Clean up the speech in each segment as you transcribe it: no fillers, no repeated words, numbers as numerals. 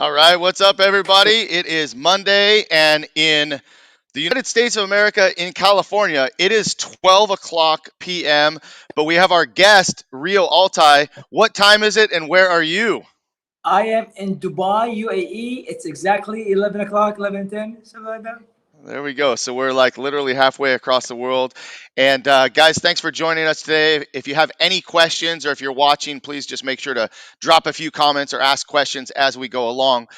All right, what's up, everybody? It is Monday, and in the United States of America, in California, it is 12 o'clock p.m., but we have our guest, Rio Altaie. What time is it, and where are you? I am in Dubai, UAE. It's exactly 11 o'clock, 11:10, something like that. There we go. So we're like literally halfway across the world. And guys, thanks for joining us today. If you have any questions or if you're watching, please just make sure to drop a few comments or ask questions as we go along.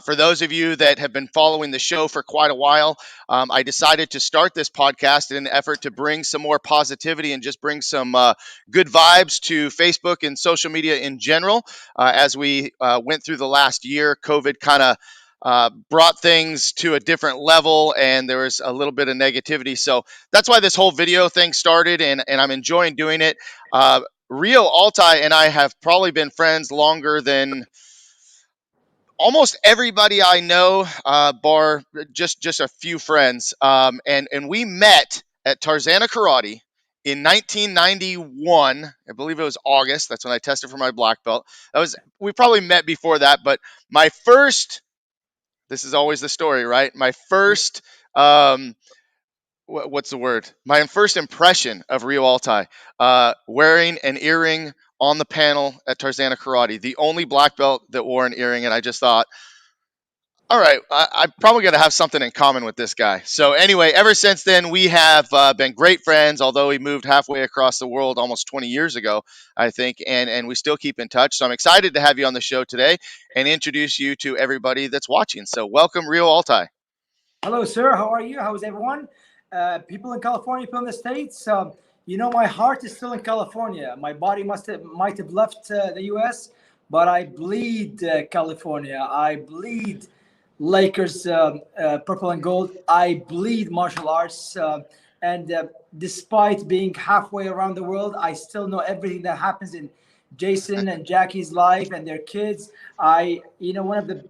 For those of you that have been following the show for quite a while, I decided to start this podcast in an effort to bring some more positivity and just bring some good vibes to Facebook and social media in general. As we went through the last year, COVID kind of brought things to a different level, and there was a little bit of negativity. So that's why this whole video thing started, and I'm enjoying doing it. Rio Altaie and I have probably been friends longer than almost everybody I know, bar just a few friends. And we met at Tarzana Karate in 1991. I believe it was August. That's when I tested for my black belt. We probably met before that, but my first, this is always the story, right? My first, what's the word? My first impression of Rio Altaie, wearing an earring on the panel at Tarzana Karate, the only black belt that wore an earring, and I just thought, all right, I'm probably going to have something in common with this guy. So anyway, ever since then, we have been great friends, although he moved halfway across the world almost 20 years ago, I think, and we still keep in touch. So I'm excited to have you on the show today and introduce you to everybody that's watching. So welcome, Rio Altaie. Hello, sir. How are you? How's everyone? People in California, people in the States. My heart is still in California. My body might have left the U.S., but I bleed California. I bleed Lakers, purple and gold. I bleed martial arts. And despite being halfway around the world, I still know everything that happens in Jason and Jackie's life and their kids. One of the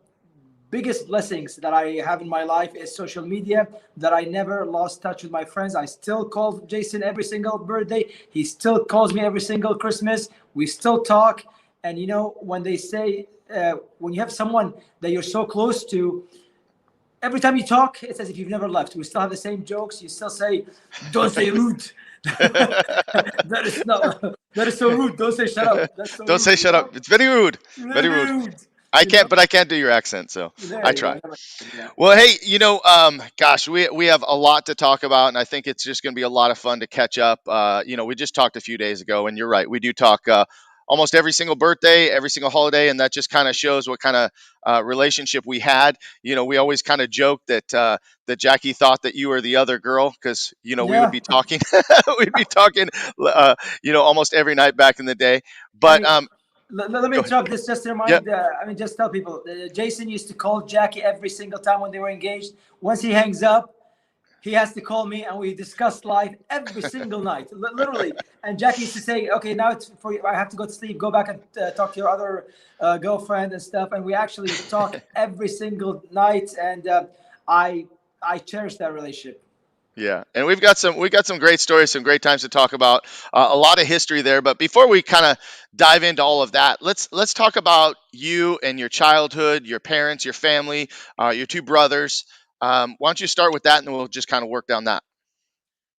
biggest blessings that I have in my life is social media, that I never lost touch with my friends. I still call Jason every single birthday. He still calls me every single Christmas. We still talk. And when they say, when you have someone that you're so close to, every time you talk, it's as if you've never left. We still have the same jokes. You still say, don't say rude. That is so rude. Don't say shut up. That's so Don't rude, say shut up. It's very rude. Very Very rude. rude. But I can't do your accent, so There I you go. try. Well, hey, gosh, we have a lot to talk about, and I think it's just going to be a lot of fun to catch up. We just talked a few days ago, and you're right, we do talk almost every single birthday, every single holiday, and that just kind of shows what kind of relationship we had. We always kind of joke that Jackie thought that you were the other girl because we would Yeah. be talking, we'd be talking, almost every night back in the day. I But mean, let me go ahead. interrupt this just to Yep. remind. Just tell people. Jason used to call Jackie every single time when they were engaged. Once he hangs up, he has to call me, and we discuss life every single night, literally. And Jackie used to say, "Okay, now it's for you. I have to go to sleep. Go back and talk to your other girlfriend and stuff." And we actually talk every single night, and I cherish that relationship. Yeah, and we got some great stories, some great times to talk about, a lot of history there. But before we kind of dive into all of that, let's talk about you and your childhood, your parents, your family, your two brothers. Why don't you start with that, and then we'll just kind of work down that.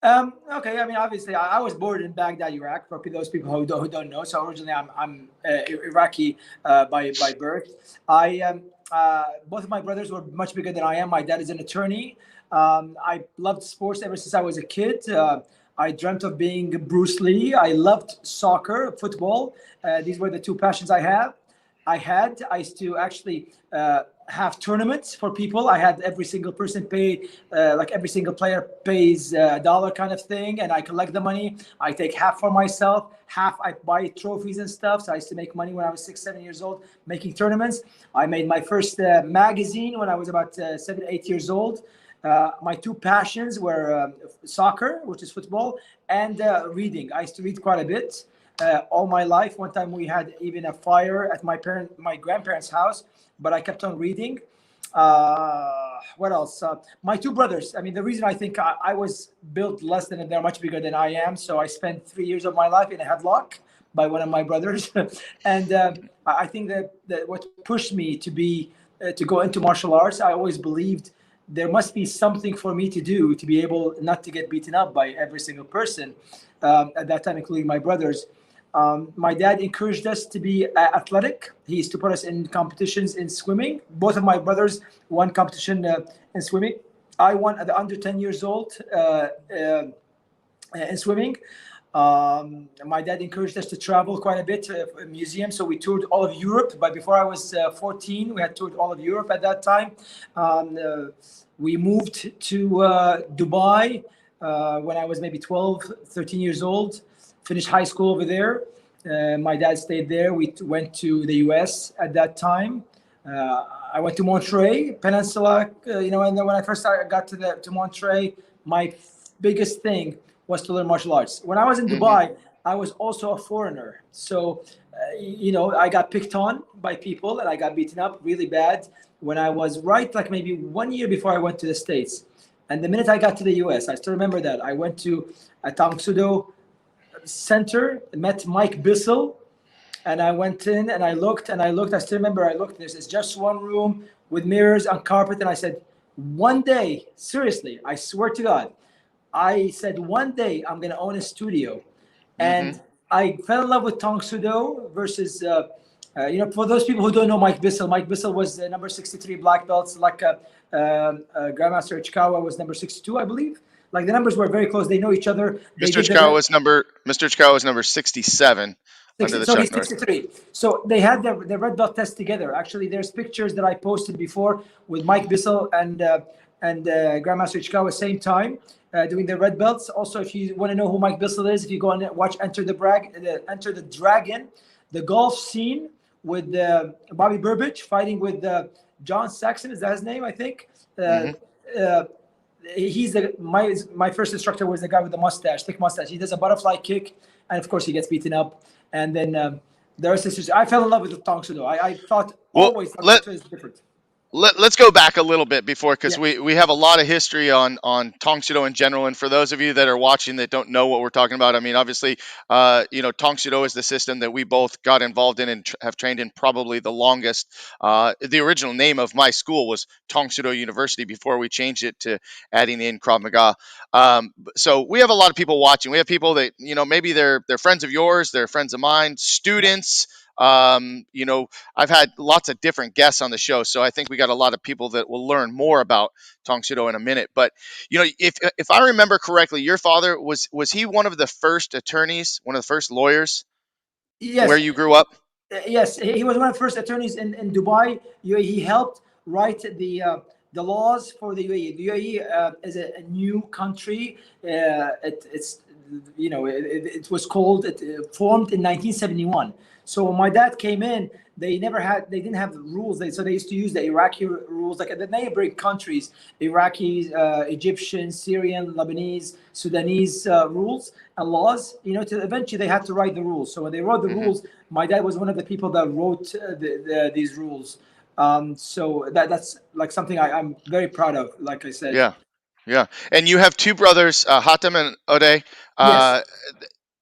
Okay, I mean, obviously, I was born in Baghdad, Iraq. For those people who don't know, so originally I'm Iraqi by birth. Both of my brothers were much bigger than I am. My dad is an attorney. I loved sports ever since I was a kid. I dreamt of being Bruce Lee. I loved soccer, football. These were the two passions I have. I used to actually have tournaments for people. I had every single person pay, like every single player pays a dollar kind of thing, and I collect the money. I take half for myself, half I buy trophies and stuff. So I used to make money when I was 6, 7 years old making tournaments. I made my first magazine when I was about 7, 8 years old. My two passions were soccer, which is football, and reading. I used to read quite a bit all my life. One time we had even a fire at my grandparents' house, but I kept on reading. What else? My two brothers. I mean, the reason I think I was built less than them, they're much bigger than I am. So I spent 3 years of my life in a headlock by one of my brothers, and I think that what pushed me to be to go into martial arts. I always believed there must be something for me to do to be able not to get beaten up by every single person at that time, including my brothers. My dad encouraged us to be athletic. He used to put us in competitions in swimming. Both of my brothers won competition in swimming. I won at the under 10 years old in swimming. My dad encouraged us to travel quite a bit, museums. So we toured all of Europe. But before I was 14, we had toured all of Europe at that time. We moved to Dubai when I was maybe 12, 13 years old. Finished high school over there. My dad stayed there. We went to the US at that time. I went to Monterey Peninsula, and then when I first got to Monterey, my biggest thing was to learn martial arts. When I was in Dubai, I was also a foreigner. So, I got picked on by people and I got beaten up really bad when I was like maybe 1 year before I went to the States. And the minute I got to the US, I still remember that. I went to a Tang Soo Do center, met Mike Bissell, and I went in and I looked. I still remember I looked. There's just one room with mirrors and carpet. And I said, one day, seriously, I swear to God, I said, one day I'm going to own a studio. And I fell in love with Tang Soo Do versus, for those people who don't know Mike Bissell was number 63 black belts, like Grand Master Ichikawa was number 62, I believe. Like the numbers were very close. They know each other. Mr. Ichikawa was number 67 under the so Chuck he's Norris. 63. So they had the red belt test together. Actually, there's pictures that I posted before with Mike Bissell and Grandmaster Ichikawa same time doing the red belts. Also, if you want to know who Mike Bissell is, if you go and watch Enter the Dragon, the golf scene with Bobby Burbage fighting with John Saxon, is that his name? I think. He's my first instructor was the guy with the mustache, thick mustache. He does a butterfly kick, and of course he gets beaten up. And then the rest is I fell in love with the Tang Soo Do. I thought always that is different. Let's go back a little bit before, because we have a lot of history on Tang Soo Do in general. And for those of you that are watching that don't know what we're talking about, I mean, obviously, Tang Soo Do is the system that we both got involved in and have trained in probably the longest. The original name of my school was Tang Soo Do University before we changed it to adding in Krav Maga. So we have a lot of people watching. We have people that, maybe they're friends of yours, they're friends of mine, students. I've had lots of different guests on the show, so I think we got a lot of people that will learn more about Tang Soo Do in a minute. But if I remember correctly, your father was he one of the first attorneys, one of the first lawyers? Yes. Where you grew up? Yes, he was one of the first attorneys in Dubai. He helped write the laws for the UAE. The UAE is a new country. It was formed in 1971. So when my dad came in, they didn't have rules. So they used to use the Iraqi rules, like the neighboring countries, Iraqis, Egyptian, Syrian, Lebanese, Sudanese rules and laws. Eventually they had to write the rules. So when they wrote the rules, my dad was one of the people that wrote these rules. So that's like something I'm very proud of, like I said. Yeah. And you have two brothers, Hatem and Ode. Yes.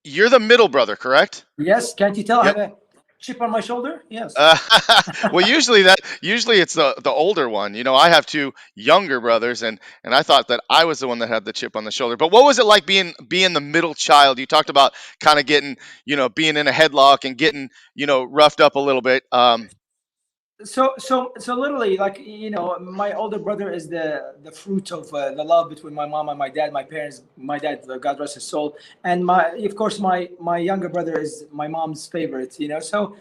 You're the middle brother, correct? Yes. Can't you tell? Yep. I have a chip on my shoulder. Yes. Well, usually it's the older one. I have two younger brothers, and I thought that I was the one that had the chip on the shoulder. But what was it like being the middle child? You talked about kind of getting, being in a headlock and getting, roughed up a little bit. So literally, like, my older brother is the fruit of the love between my mom and my dad. My parents, my dad, God rest his soul, and of course my younger brother is my mom's favorite. So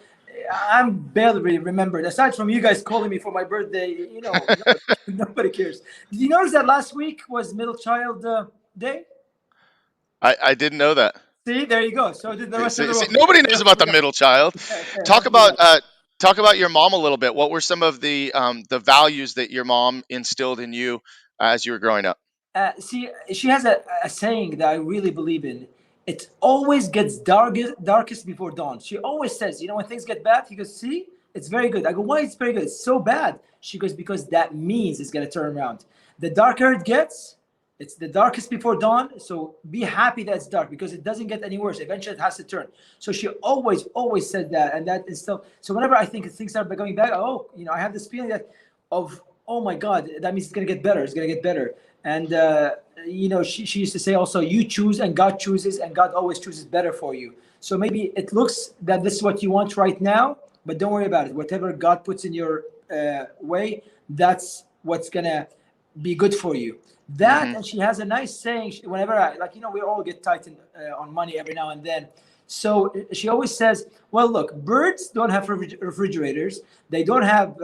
I'm barely remembered. Aside from you guys calling me for my birthday, nobody cares. Did you notice that last week was Middle Child Day? I didn't know that. See, there you go. So did the rest of the world. Nobody knows about the middle child. Talk about your mom a little bit. What were some of the values that your mom instilled in you as you were growing up? See, she has a saying that I really believe in. It always gets darkest before dawn. She always says, when things get bad, he goes, see, it's very good. I go, why it's very good? It's so bad. She goes, because that means it's going to turn around. The darker it gets, it's the darkest before dawn. So be happy that it's dark, because it doesn't get any worse. Eventually it has to turn. So she always said that. And that is still, so whenever I think things are going bad, I have this feeling that of, oh my God, that means it's gonna get better. It's gonna get better. And she used to say also, you choose and God chooses, and God always chooses better for you. So maybe it looks that this is what you want right now, but don't worry about it. Whatever God puts in your way, that's what's gonna be good for you. That, Hmm. and she has a nice saying. Whenever we all get tightened on money every now and then. So she always says, well, look, birds don't have refrigerators. They don't have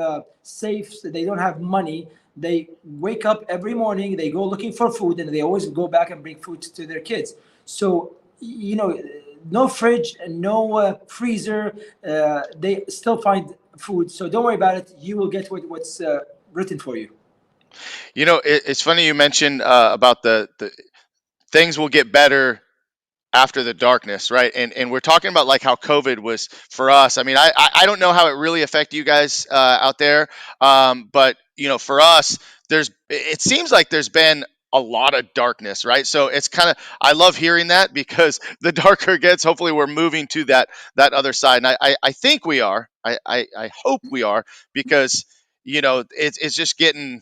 safes. They don't have money. They wake up every morning, they go looking for food, and they always go back and bring food to their kids. So, no fridge and no freezer. They still find food. So don't worry about it. You will get what's written for you. It's funny you mentioned about the things will get better after the darkness, right? And we're talking about like how COVID was for us. I mean, I don't know how it really affected you guys out there, but for us, it seems like there's been a lot of darkness, right? So it's kind of, I love hearing that because the darker it gets, hopefully we're moving to that other side, and I think we are. I hope we are, because it's just getting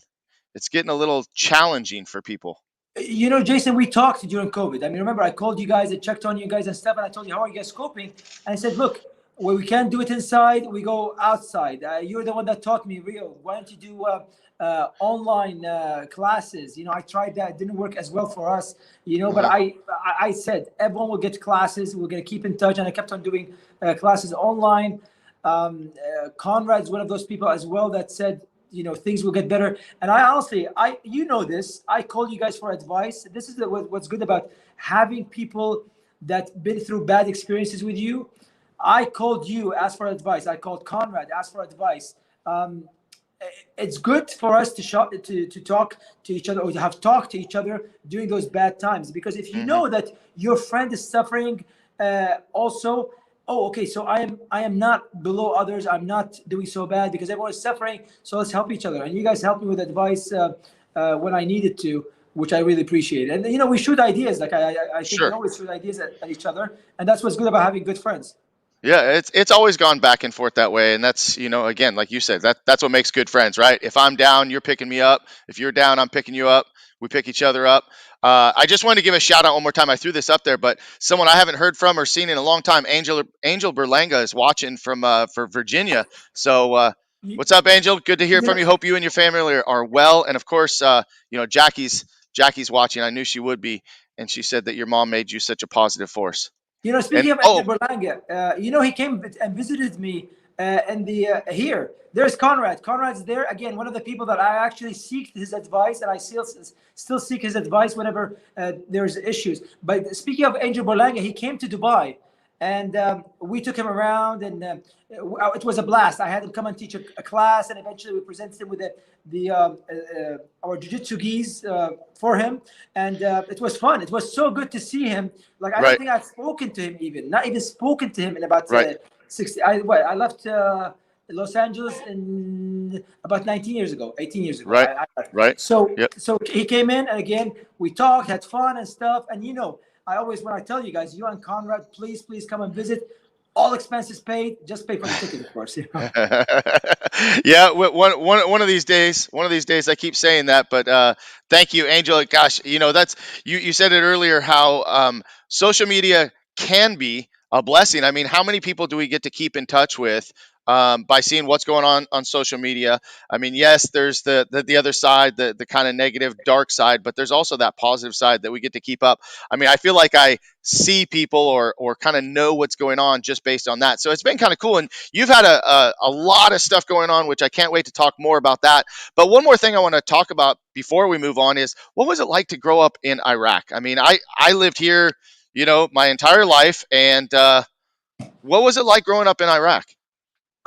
a little challenging for people. Jason, we talked during COVID. I mean, remember, I called you guys, I checked on you guys and stuff, and I told you, how are you guys coping? And I said, look, when we can't do it inside, we go outside. You're the one that taught me, Rio. Why don't you do online classes? I tried that. It didn't work as well for us, but Uh-huh. I said, everyone will get classes. We're going to keep in touch. And I kept on doing classes online. Conrad's one of those people as well that said, things will get better. And I honestly, this, I call you guys for advice. This is what's good about having people that been through bad experiences with you. I called you, asked for advice. I called Conrad, asked for advice. It's good for us to talk to each other, or to have talked to each other during those bad times, because if you Hmm. know that your friend is suffering, also, oh, okay, so I am not below others. I'm not doing so bad because everyone is suffering. So let's help each other. And you guys helped me with advice when I needed to, which I really appreciate. And we shoot ideas. Like I think we Sure. always shoot ideas at each other, and that's what's good about having good friends. Yeah, it's always gone back and forth that way, and that's again, like you said, that's what makes good friends, right? If I'm down, you're picking me up. If you're down, I'm picking you up. We pick each other up. I just wanted to give a shout out one more time. I threw this up there, but someone I haven't heard from or seen in a long time, Angel Berlanga, is watching from for Virginia. So You, what's up, Angel? Good to hear you from know, you. Hope you and your family are well, and of course, Jackie's watching. I knew she would be, and she said that your mom made you such a positive force. And Speaking of oh, Angel Berlanga, he came and visited me in the here. There's Conrad. Conrad's there again. One of the people that I actually seek his advice, and I still seek his advice whenever there's issues. But speaking of Angel Berlanga, he came to Dubai, and we took him around, and it was a blast. I had him come and teach a class, and eventually we presented him with our jiu-jitsu gis for him, and it was fun. It was so good to see him. Like, I don't right, think I've spoken to him, not even spoken to him in about right, 60. I left Los Angeles in about 19 years ago, 18 years ago. right, I left. right. So Yep. so he came in, and again we talked, had fun and stuff. And I always, when I tell you guys, you and Conrad, please come and visit. All expenses paid. Just pay for the ticket, of course. Yeah, one of these days, I keep saying that, but thank you, Angel. Gosh, that's you said it earlier, how social media can be a blessing. I mean, how many people do we get to keep in touch with by seeing what's going on social media? I mean, yes, there's the other side, the kind of negative, dark side, but there's also that positive side that we get to keep up. I mean, I feel like I see people or kind of know what's going on just based on that. So it's been kind of cool. And you've had a lot of stuff going on, which I can't wait to talk more about that. But one more thing I want to talk about before we move on is, what was it like to grow up in Iraq? I mean, I lived here, my entire life. And what was it like growing up in Iraq?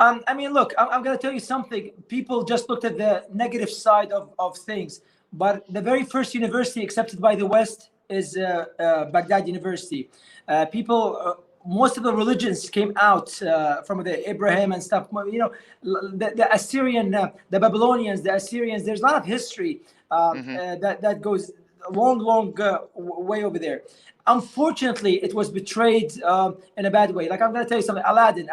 I mean, look, I'm going to tell you something. People just looked at the negative side of things. But the very first university accepted by the West is Baghdad University. Most of the religions came out from the Abraham and stuff. The Assyrian, the Babylonians, the Assyrians. There's a lot of history Hmm. that goes long way over there. Unfortunately, it was betrayed in a bad way. Like, I'm going to tell you something. Aladdin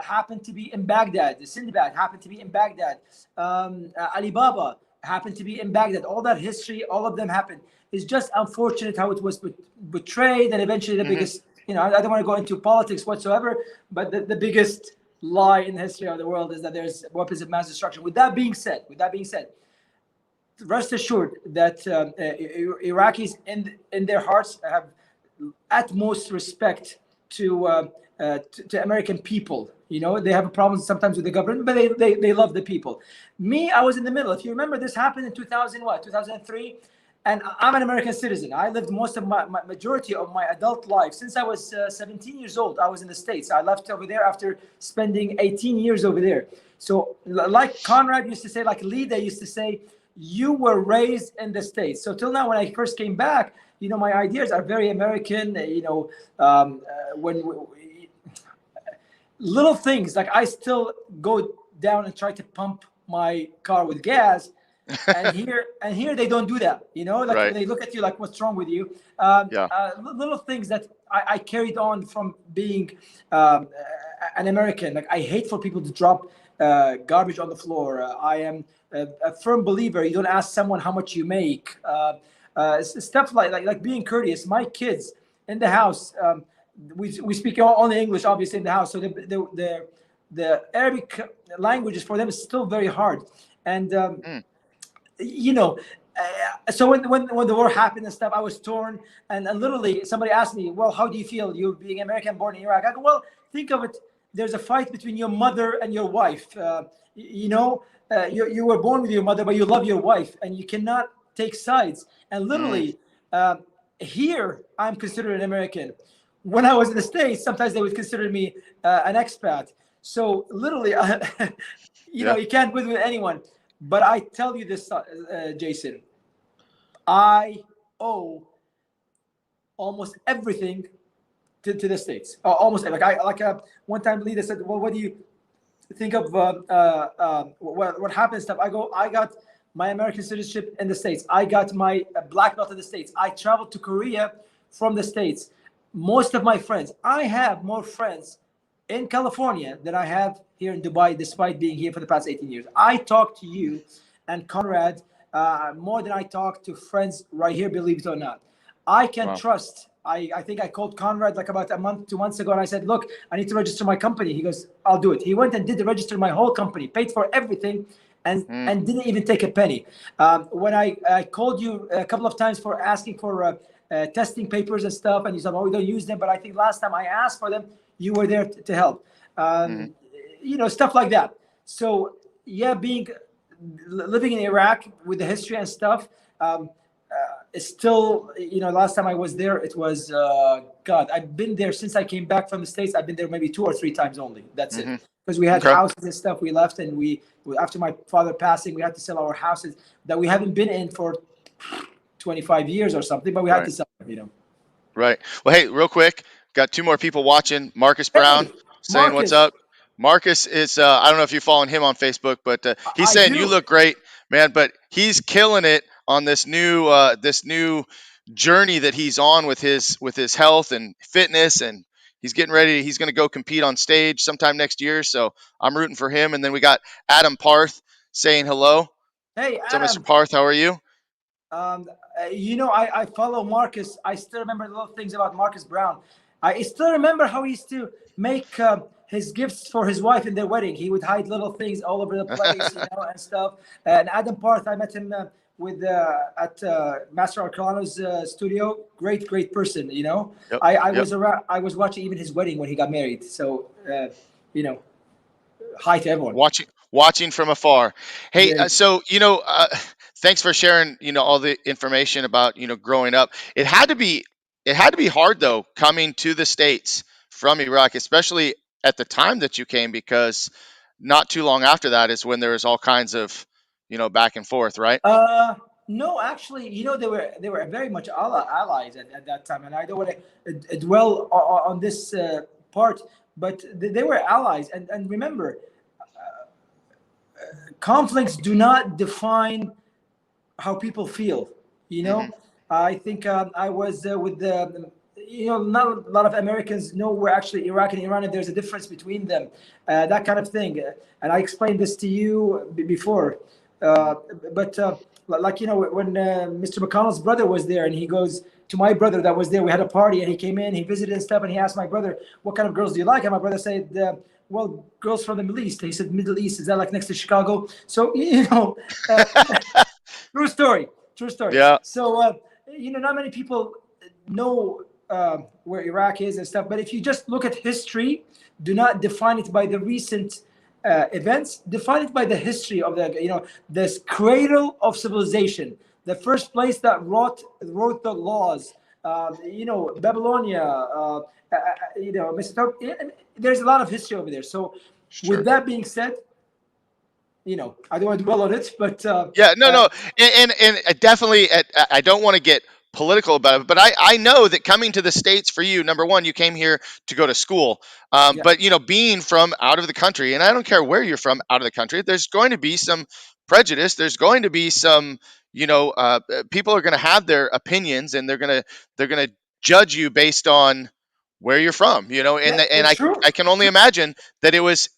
happened to be in Baghdad. Sindbad happened to be in Baghdad. Alibaba happened to be in Baghdad. All that history, all of them happened. It's just unfortunate how it was betrayed, and eventually the biggest, I don't want to go into politics whatsoever, but the biggest lie in the history of the world is that there's weapons of mass destruction. With that being said, rest assured that Iraqis in their hearts have utmost respect to American people. They have a problem sometimes with the government, but they love the people. Me, I was in the middle. If you remember, this happened in 2003, and I'm an American citizen. I lived most of my majority of my adult life since I was 17 years old. I was in the States. I left over there after spending 18 years over there. So, like Conrad used to say, like Lida used to say, you were raised in the States. So till now, when I first came back, my ideas are very American. Little things like I still go down and try to pump my car with gas, and here they don't do that. Right. They look at you like, what's wrong with you? Little things that I carried on from being an American. Like, I hate for people to drop garbage on the floor. I am a firm believer. You don't ask someone how much you make. Stuff like being courteous. My kids in the house, we speak only English, obviously, in the house. So the Arabic languages for them is still very hard. And so when the war happened and stuff, I was torn. And literally, somebody asked me, "Well, how do you feel? You being American, born in Iraq?" I go, "Well, think of it. There's a fight between your mother and your wife. You were born with your mother, but you love your wife, and you cannot take sides." And literally, here I'm considered an American. When I was in the States, sometimes they would consider me an expat. So literally, you can't win with anyone. But I tell you this, Jason, I owe almost everything to the States. Almost one time, Lida said, "Well, what do you think of what happened?" Stuff. I got my American citizenship in the States. I got my black belt in the States. I traveled to Korea from the States. Most of my friends, I have more friends in California than I have here in Dubai, despite being here for the past 18 years. I talk to you and Conrad more than I talk to friends right here, believe it or not. I can trust. I think I called Conrad like about 2 months ago, and I said, "Look, I need to register my company." He goes, "I'll do it." He went and did register my whole company, paid for everything, and didn't even take a penny. When I called you a couple of times for asking for testing papers and stuff, and you said, "Oh, we don't use them," but I think last time I asked for them, you were there to help. Stuff like that. So living in Iraq with the history and stuff, it's still, last time I was there, it was, I've been there since I came back from the States. I've been there maybe 2 or 3 times only. That's it. Because we had houses and stuff. We left, and after my father passing, we had to sell our houses that we haven't been in for 25 years or something, but we had to sell them, Right. Well, hey, real quick, got 2 more people watching. Marcus Brown saying, "What's up?" Marcus is, I don't know if you're following him on Facebook, but he's saying you look great, man, but he's killing it on this new journey that he's on with his health and fitness, and he's getting ready. He's going to go compete on stage sometime next year. So I'm rooting for him. And then we got Adam Parth saying hello. Hey, So, Adam. Mr. Parth, how are you? I follow Marcus. I still remember little things about Marcus Brown. I still remember how he used to make his gifts for his wife in their wedding. He would hide little things all over the place, and stuff. And Adam Parth, I met him at Master Arcano's studio. Great person, Yep. I was watching even his wedding when he got married. So, hi to everyone. Watching from afar. Hey, so thanks for sharing all the information about growing up. It had to be hard though coming to the States from Iraq, especially at the time that you came, because not too long after that is when there was all kinds of back and forth, right? No, actually, they were very much allies at that time, and I don't want to dwell on this part, but they were allies, and remember. Conflicts do not define how people feel. You Hmm. know, I think I was with the, not a lot of Americans know where actually Iraq and Iran, and there's a difference between them, that kind of thing. And I explained this to you before. Uh, but like, when Mr. McConnell's brother was there, and he goes to my brother that was there, we had a party, and he came in, he visited and stuff, and he asked my brother, what kind of girls do you like? And my brother said, well, girls from the Middle East. He said, Middle East, is that like next to Chicago? So, uh, true story. True story. Yeah, So, not many people know where Iraq is and stuff. But if you just look at history, do not define it by the recent events. Define it by the history of this cradle of civilization, the first place that wrote the laws. Babylonia. Mesopotamia. There's a lot of history over there. So, with sure. that being said, I don't want to dwell on it, but Yeah, no, no, and definitely, I don't want to get political about it, but I know that coming to the States for you, number one, you came here to go to school, yeah, but being from out of the country, and I don't care where you're from out of the country, there's going to be some prejudice. There's going to be some, people are going to have their opinions, and they're gonna judge you based on where you're from, yeah, and it's I true. I can only imagine that it was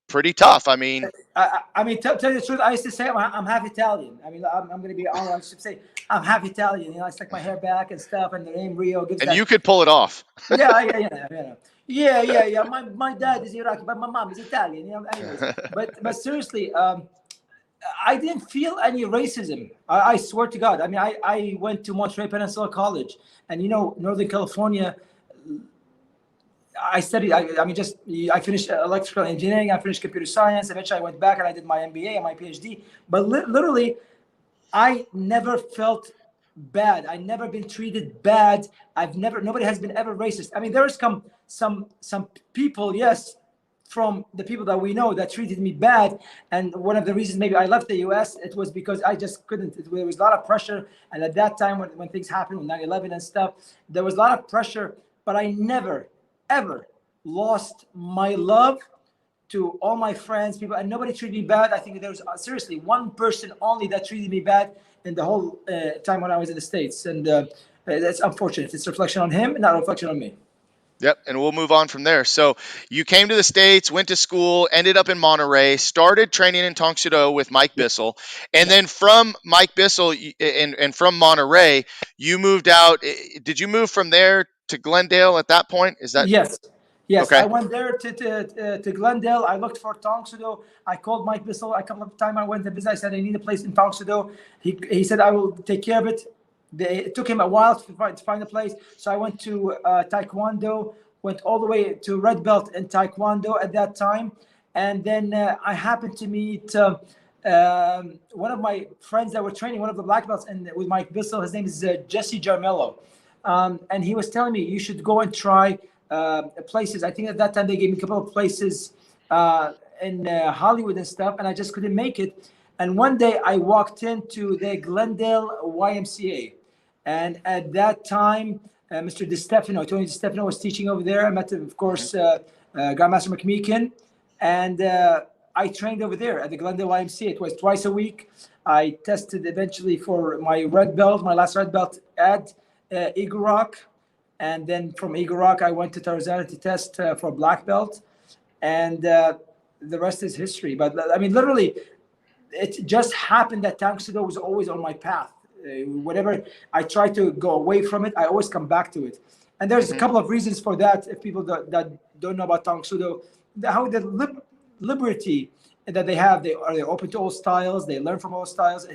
pretty tough. I mean, I mean, tell you the truth, I used to say I'm half Italian. I mean, I'm going to be honest. I used to say I'm half Italian. I stick my hair back and stuff, and the name Rio gives and that. you could pull it off. Yeah. My dad is Iraqi, but my mom is Italian. Anyways, but seriously, I didn't feel any racism. I swear to God. I mean, I went to Monterey Peninsula College, and Northern California. I studied. I finished electrical engineering. I finished computer science. Eventually, I went back and I did my MBA and my PhD. But literally, I never felt bad. I never been treated bad. Nobody has been ever racist. I mean, there is some people, yes, from the people that we know that treated me bad. And one of the reasons maybe I left the US, it was because I just couldn't. There was a lot of pressure. And at that time, when things happened with 9/11 and stuff, there was a lot of pressure. But I never, ever lost my love to all my friends, people, and nobody treated me bad. I think there was seriously one person only that treated me bad in the whole time when I was in the States. And that's unfortunate. It's a reflection on him, not a reflection on me. Yep, and we'll move on from there. So you came to the States, went to school, ended up in Monterey, started training in Tang Soo Do with Mike Yeah. Bissell, and Yeah. then from Mike Bissell and from Monterey, you moved out. Did you move from there to Glendale at that point? Is that Yes. Yes, I okay? went there to Glendale. I looked for Tang Soo Do. I called Mike Bissell a couple of times. I went to visit. I said, I need a place in Tang Soo Do. He said, I will take care of it. It took him a while to find a place. So I went to Tae Kwon Do, went all the way to Red Belt in Tae Kwon Do at that time. And then I happened to meet one of my friends that were training, one of the black belts, and with Mike Bissell. His name is Jesse Jarmello. And he was telling me, you should go and try places. I think at that time they gave me a couple of places in Hollywood and stuff, and I just couldn't make it. And one day I walked into the Glendale YMCA, and at that time, Mr. Tony DiStefano was teaching over there. I met, of course, Grand Master McMeekin, and I trained over there at the Glendale YMCA. It was twice a week. I tested eventually for my red belt, my last red belt at Eagle Rock. And then from Eagle Rock, I went to Tarzana to test for black belt. And the rest is history. But I mean, literally, it just happened that Tang Soo Do was always on my path. Whenever I try to go away from it, I always come back to it. And there's a Hmm. couple of reasons for that. If people that don't know about Tang Soo Do, how the liberty that they have, they're open to all styles. They learn from all styles.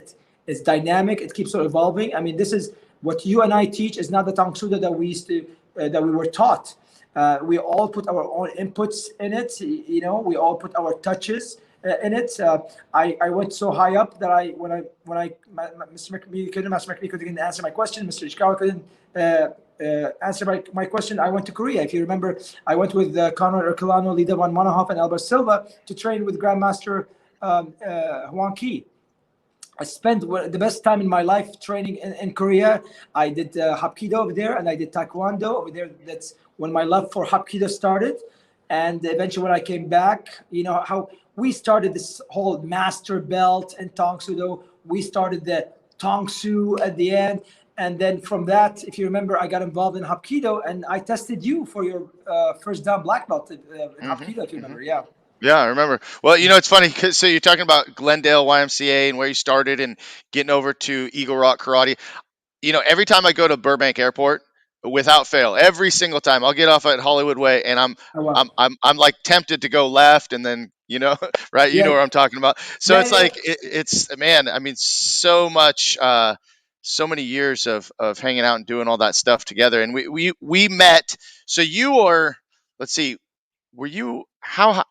It's dynamic. It keeps on evolving. I mean, this is what you and I teach is not the Tang Soo Do that we used to that we were taught. We all put our own inputs in it. We all put our touches in it. I went so high up that Mr. McMeekin, Master McMeekin couldn't answer my question. Mr. Ishikawa couldn't answer my question. I went to Korea. If you remember, I went with Conrad Ercolano, Lida von Manahoff, and Albert Silva to train with Grand Master Hwang Kee. I spent the best time in my life training in Korea. I did Hapkido over there, and I did Tae Kwon Do over there. That's when my love for Hapkido started. And eventually, when I came back, how we started this whole master belt in Tang Soo Do. We started the Tang Soo at the end. And then from that, if you remember, I got involved in Hapkido, and I tested you for your first down black belt in Hmm. Hapkido, if you Hmm. remember. Yeah. Yeah, I remember. Well, it's funny because so you're talking about Glendale YMCA and where you started and getting over to Eagle Rock Karate. Every time I go to Burbank Airport, without fail, every single time I'll get off at Hollywood Way, and I'm Oh, wow. I'm I'm I'm like tempted to go left, and then right, you know Yeah. where I'm talking about. So Yeah. it's Yeah. like it's man, I mean, so much, so many years of hanging out and doing all that stuff together, and we met. So you are, let's see, were you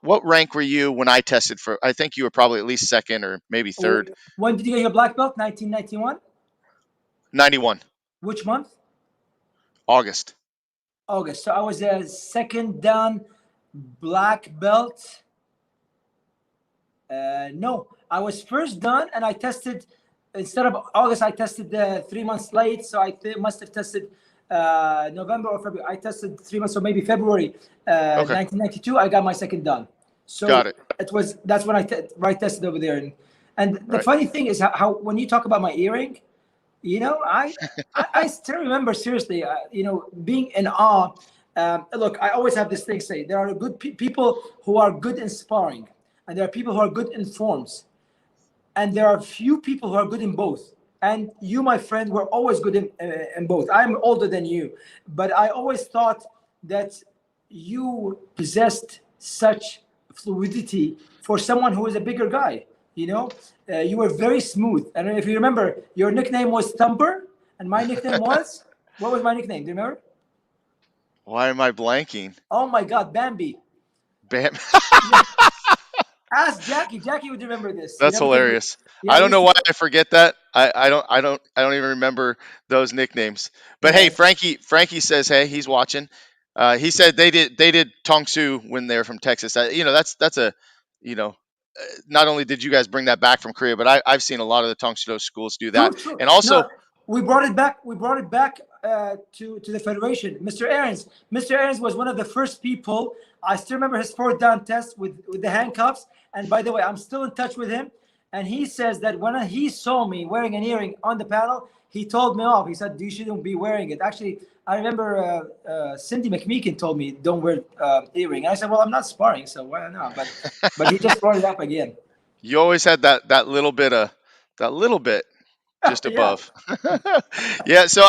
what rank were you when I tested for? I think you were probably at least second or maybe third. When did you get your black belt? 1991. 91 Which month? August. August. So I was a second dan black belt. No, I was first done, and I tested instead of August. I tested 3 months late, so I must have tested November or February. I tested 3 months, or maybe February, Okay, 1992. I got my second done. got So it. that's when I right tested over there, and the Right. funny thing is how when you talk about my earring, I still remember seriously, being in awe. Look, I always have this thing say there are good people who are good in sparring, and there are people who are good in forms, and there are few people who are good in both. And you, my friend, were always good in both. I'm older than you, but I always thought that you possessed such fluidity for someone who is a bigger guy. You were very smooth. And if you remember, your nickname was Thumper, and my nickname was, what was my nickname? Do you remember? Why am I blanking? Oh my God, Bambi. Bam. Yeah. Ask Jackie. Jackie would remember this. That's Because hilarious. yeah, I we don't used know to. why I forget that. I don't even remember those nicknames. But hey, Yeah. Frankie says hey, he's watching. He said they did Tong Su when they were from Texas. That's a you know not only did you guys bring that back from Korea, but I've seen a lot of the Tong Su Do schools do that. True, true. And also, No, we brought it back. We brought it back to the federation. Mr. Aarons. Mr. Aarons was one of the first people. I still remember his fourth down test with the handcuffs. And by the way, I'm still in touch with him. And he says that when he saw me wearing an earring on the panel, he told me off. He said, "You shouldn't be wearing it." Actually, I remember Cindy McMeekin told me, "Don't wear earring." And I said, "Well, I'm not sparring, so why not?" But he just brought it up again. you always had that little bit of that little bit just Yeah. above. Yeah, so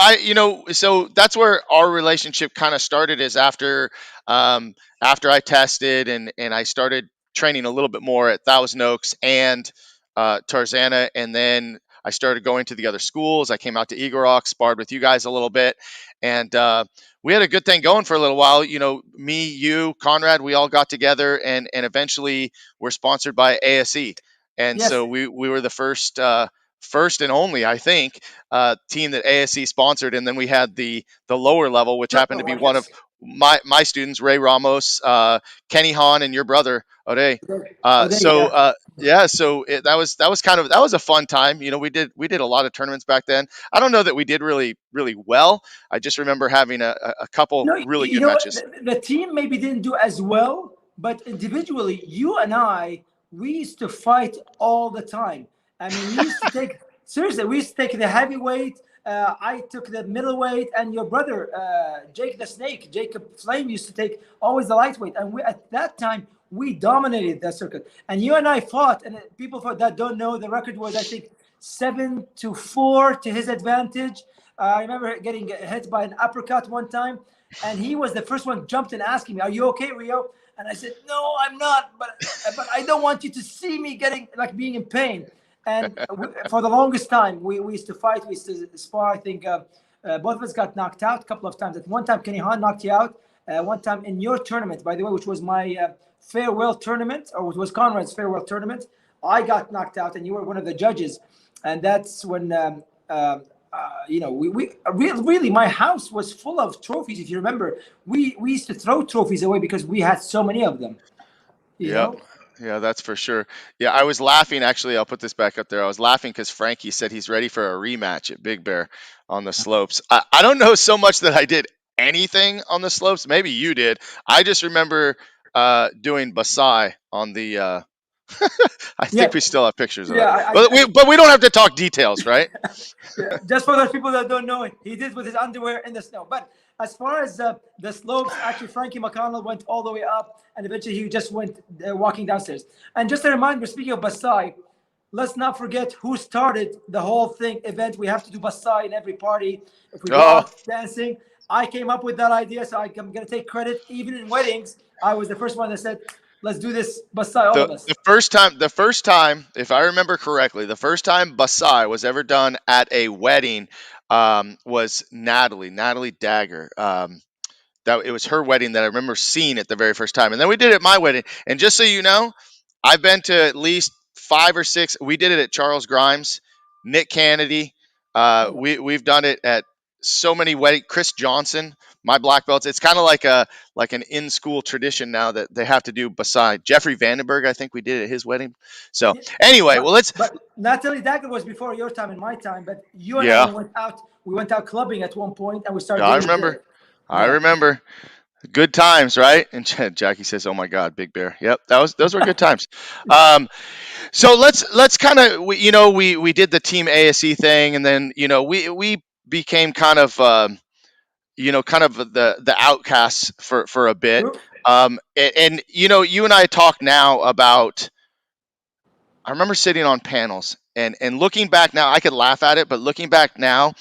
so that's where our relationship kind of started, is after I tested and I started training a little bit more at Thousand Oaks and Tarzana, and then I started going to the other schools. I came out to Eagle Rock, sparred with you guys a little bit, and we had a good thing going for a little while. Me, you, Conrad, we all got together, and eventually we're sponsored by ASE, and Yes. so we were the first and only, I think, team that ASE sponsored, and then we had the lower level, which happened to be one of Yes. my students, Ray Ramos, Kenny Hahn, and your brother Ode. Okay. Oh, Uh, there you so go. uh, yeah, so that was a fun time. We did a lot of tournaments back then. I don't know that we did really really well. I just remember having a couple No, really you good know what? matches. The team maybe didn't do as well, but individually, you and I, we used to fight all the time. I mean, we used to take, seriously, we used to take the heavyweight. I took the middleweight, and your brother, Jake the Snake, Jacob Flame, used to take always the lightweight. And at that time, we dominated that circuit. And you and I fought, and people that don't know, the record was, I think, 7-4 to his advantage. I remember getting hit by an uppercut one time, and he was the first one jumped and asking me, "Are you okay, Rio?" And I said, "No, I'm not, but I don't want you to see me getting like being in pain." And for the longest time, we used to fight, we used to spar. I think both of us got knocked out a couple of times. At one time, Kenny Hahn knocked you out. One time in your tournament, by the way, which was my farewell tournament, or it was Conrad's farewell tournament, I got knocked out, and you were one of the judges. And that's when really my house was full of trophies. If you remember, we used to throw trophies away because we had so many of them. You Yep. know, Yeah, that's for sure. Yeah, I was laughing actually. I'll put this back up there. I was laughing because Frankie said he's ready for a rematch at Big Bear on the slopes. I don't know so much that I did anything on the slopes. Maybe you did. I just remember doing Basai on the I think Yeah, we still have pictures of yeah. that, but we don't have to talk details, right? Yeah, just for those people that don't know, he did with his underwear in the snow. But as far as the slopes, actually, Frankie McConnell went all the way up, and eventually he just went walking downstairs. And just a reminder, speaking of Basai, let's not forget who started the whole thing event. We have to do Basai in every party. If we go Oh, out dancing, I came up with that idea, so I'm going to take credit. Even in weddings, I was the first one that said, let's do this Basai, all the of us. the first time, if I remember correctly, the first time Basai was ever done at a wedding was Natalie Dagger. That it was her wedding that I remember seeing it the very first time, and then we did it at my wedding. And just so you know, I've been to at least 5 or 6. We did it at Charles Grimes, Nick Kennedy. Oh, We've done it at so many weddings. Chris Johnson, my black belts. It's kind of like an in school tradition now that they have to do. Beside Jeffrey Vandenberg, I think we did it at his wedding. So yeah. anyway, well But let's Natalie Dagger was before your time and my time. But you and I, yeah, we went out. We went out clubbing at one point, and we started I dating remember. there. I Yeah. remember. Good times, right? And Jackie says, "Oh my God, Big Bear." Yep, those were good times. Um, so let's kind of we did the team ASE thing, and then we became kind of kind of the outcasts for a bit. True. And you and I talk now about. I remember sitting on panels and looking back now, I could laugh at it, but looking back now,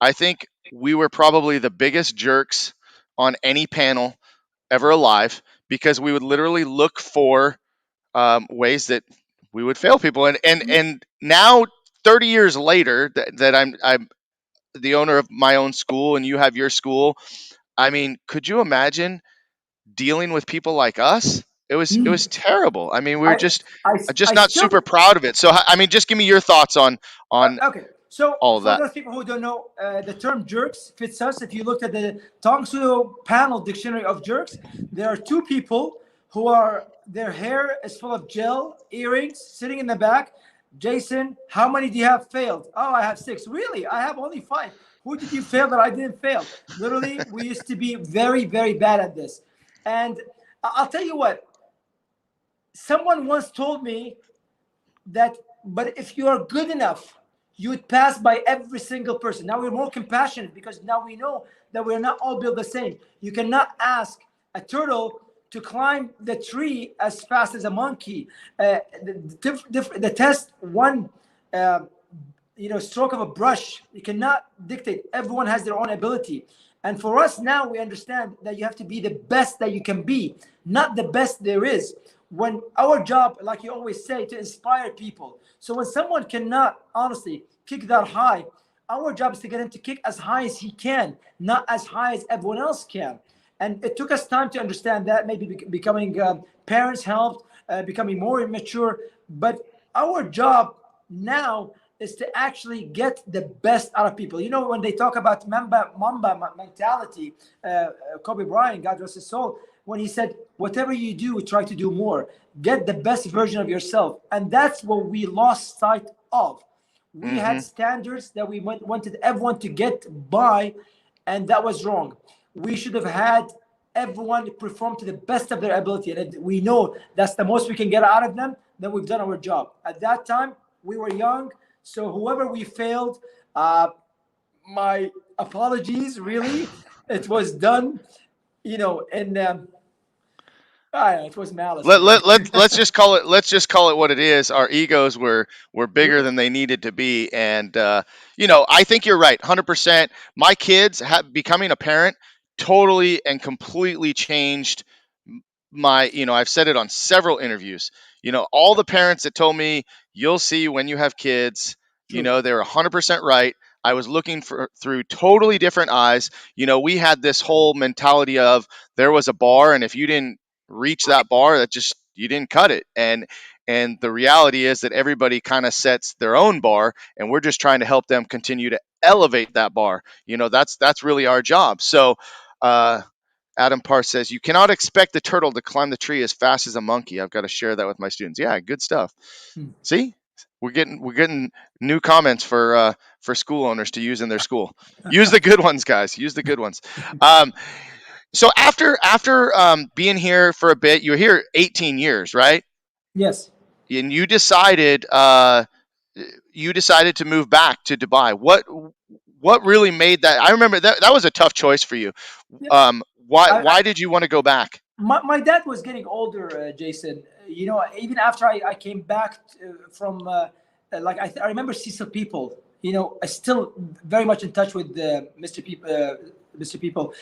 I think we were probably the biggest jerks on any panel ever alive because we would literally look for ways that we would fail people. And now, 30 years later, that I'm the owner of my own school and you have your school. I mean, could you imagine dealing with people like us? It was terrible. I mean, we were I, just I, just I not super still. proud of it. So I mean, just give me your thoughts on Okay. So all of for that. those people who don't know, the term jerks fits us. If you looked at the Tang Soo Do panel dictionary of jerks, there are two people who are their hair is full of gel, earrings, sitting in the back. Jason, how many do you have failed? Oh, I have 6. Really? I have only 5. Who did you fail that I didn't fail? Literally, we used to be very, very bad at this. And I'll tell you what, someone once told me that, but if you are good enough, you would pass by every single person. Now we're more compassionate because now we know that we're not all built the same. You cannot ask a turtle to climb the tree as fast as a monkey. The test one uh, stroke of a brush. You cannot dictate. Everyone has their own ability. And for us now, we understand that you have to be the best that you can be, not the best there is. When our job, like you always say, to inspire people. So when someone cannot honestly kick that high, our job is to get him to kick as high as he can, not as high as everyone else can. And it took us time to understand that. Maybe becoming parents helped, becoming more immature. But our job now is to actually get the best out of people. You know, when they talk about Mamba mentality, Kobe Bryant, God rest his soul, when he said, whatever you do, try to do more. Get the best version of yourself. And that's what we lost sight of. We had Hmm. standards that we wanted everyone to get by, and that was wrong. We should have had everyone perform to the best of their ability. And we know that's the most we can get out of them, then we've done our job. At that time, we were young. So whoever we failed, my apologies, really. It was done, and it was malice, Let, really. let, let, let's just call it what it is. Our egos were bigger than they needed to be. And I think you're right, 100%. My kids becoming a parent totally and completely changed my, I've said it on several interviews. All the parents that told me you'll see when you have kids, True. they're 100% right. I was looking for through totally different eyes. We had this whole mentality of there was a bar, and if you didn't reach that bar, that just you didn't cut it. And the reality is that everybody kind of sets their own bar, and we're just trying to help them continue to elevate that bar. That's really our job. So uh, Adam Parr says, you cannot expect the turtle to climb the tree as fast as a monkey. I've got to share that with my students. Yeah, good stuff. Hmm. See, we're getting new comments for school owners to use in their school. Use the good ones, guys. Use the good ones. Um, so after being here for a bit, you were here 18 years, right? Yes. and you decided to move back to Dubai. What really made that? I remember that was a tough choice for you. Yeah. Why did you want to go back? My dad was getting older, Jason. You know, even after I came back from, like I remember Cecil People. You know, I still very much in touch with Mr. People. Mr. People.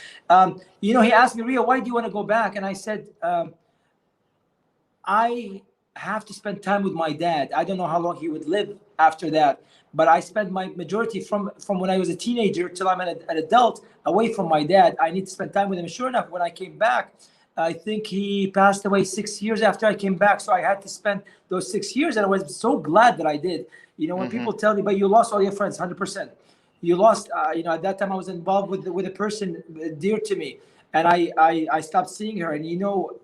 You know, he asked me, Rio, why do you want to go back? And I said, I have to spend time with my dad. I don't know how long he would live after that, but I spent my majority from when I was a teenager till I'm an adult away from my dad. I need to spend time with him. Sure enough, when I came back, I think he passed away 6 years after I came back. So I had to spend those 6 years, and I was so glad that I did. You know, when people tell me, but you lost all your friends, 100%. You lost, you know, at that time I was involved with a person dear to me. And I stopped seeing her. And you know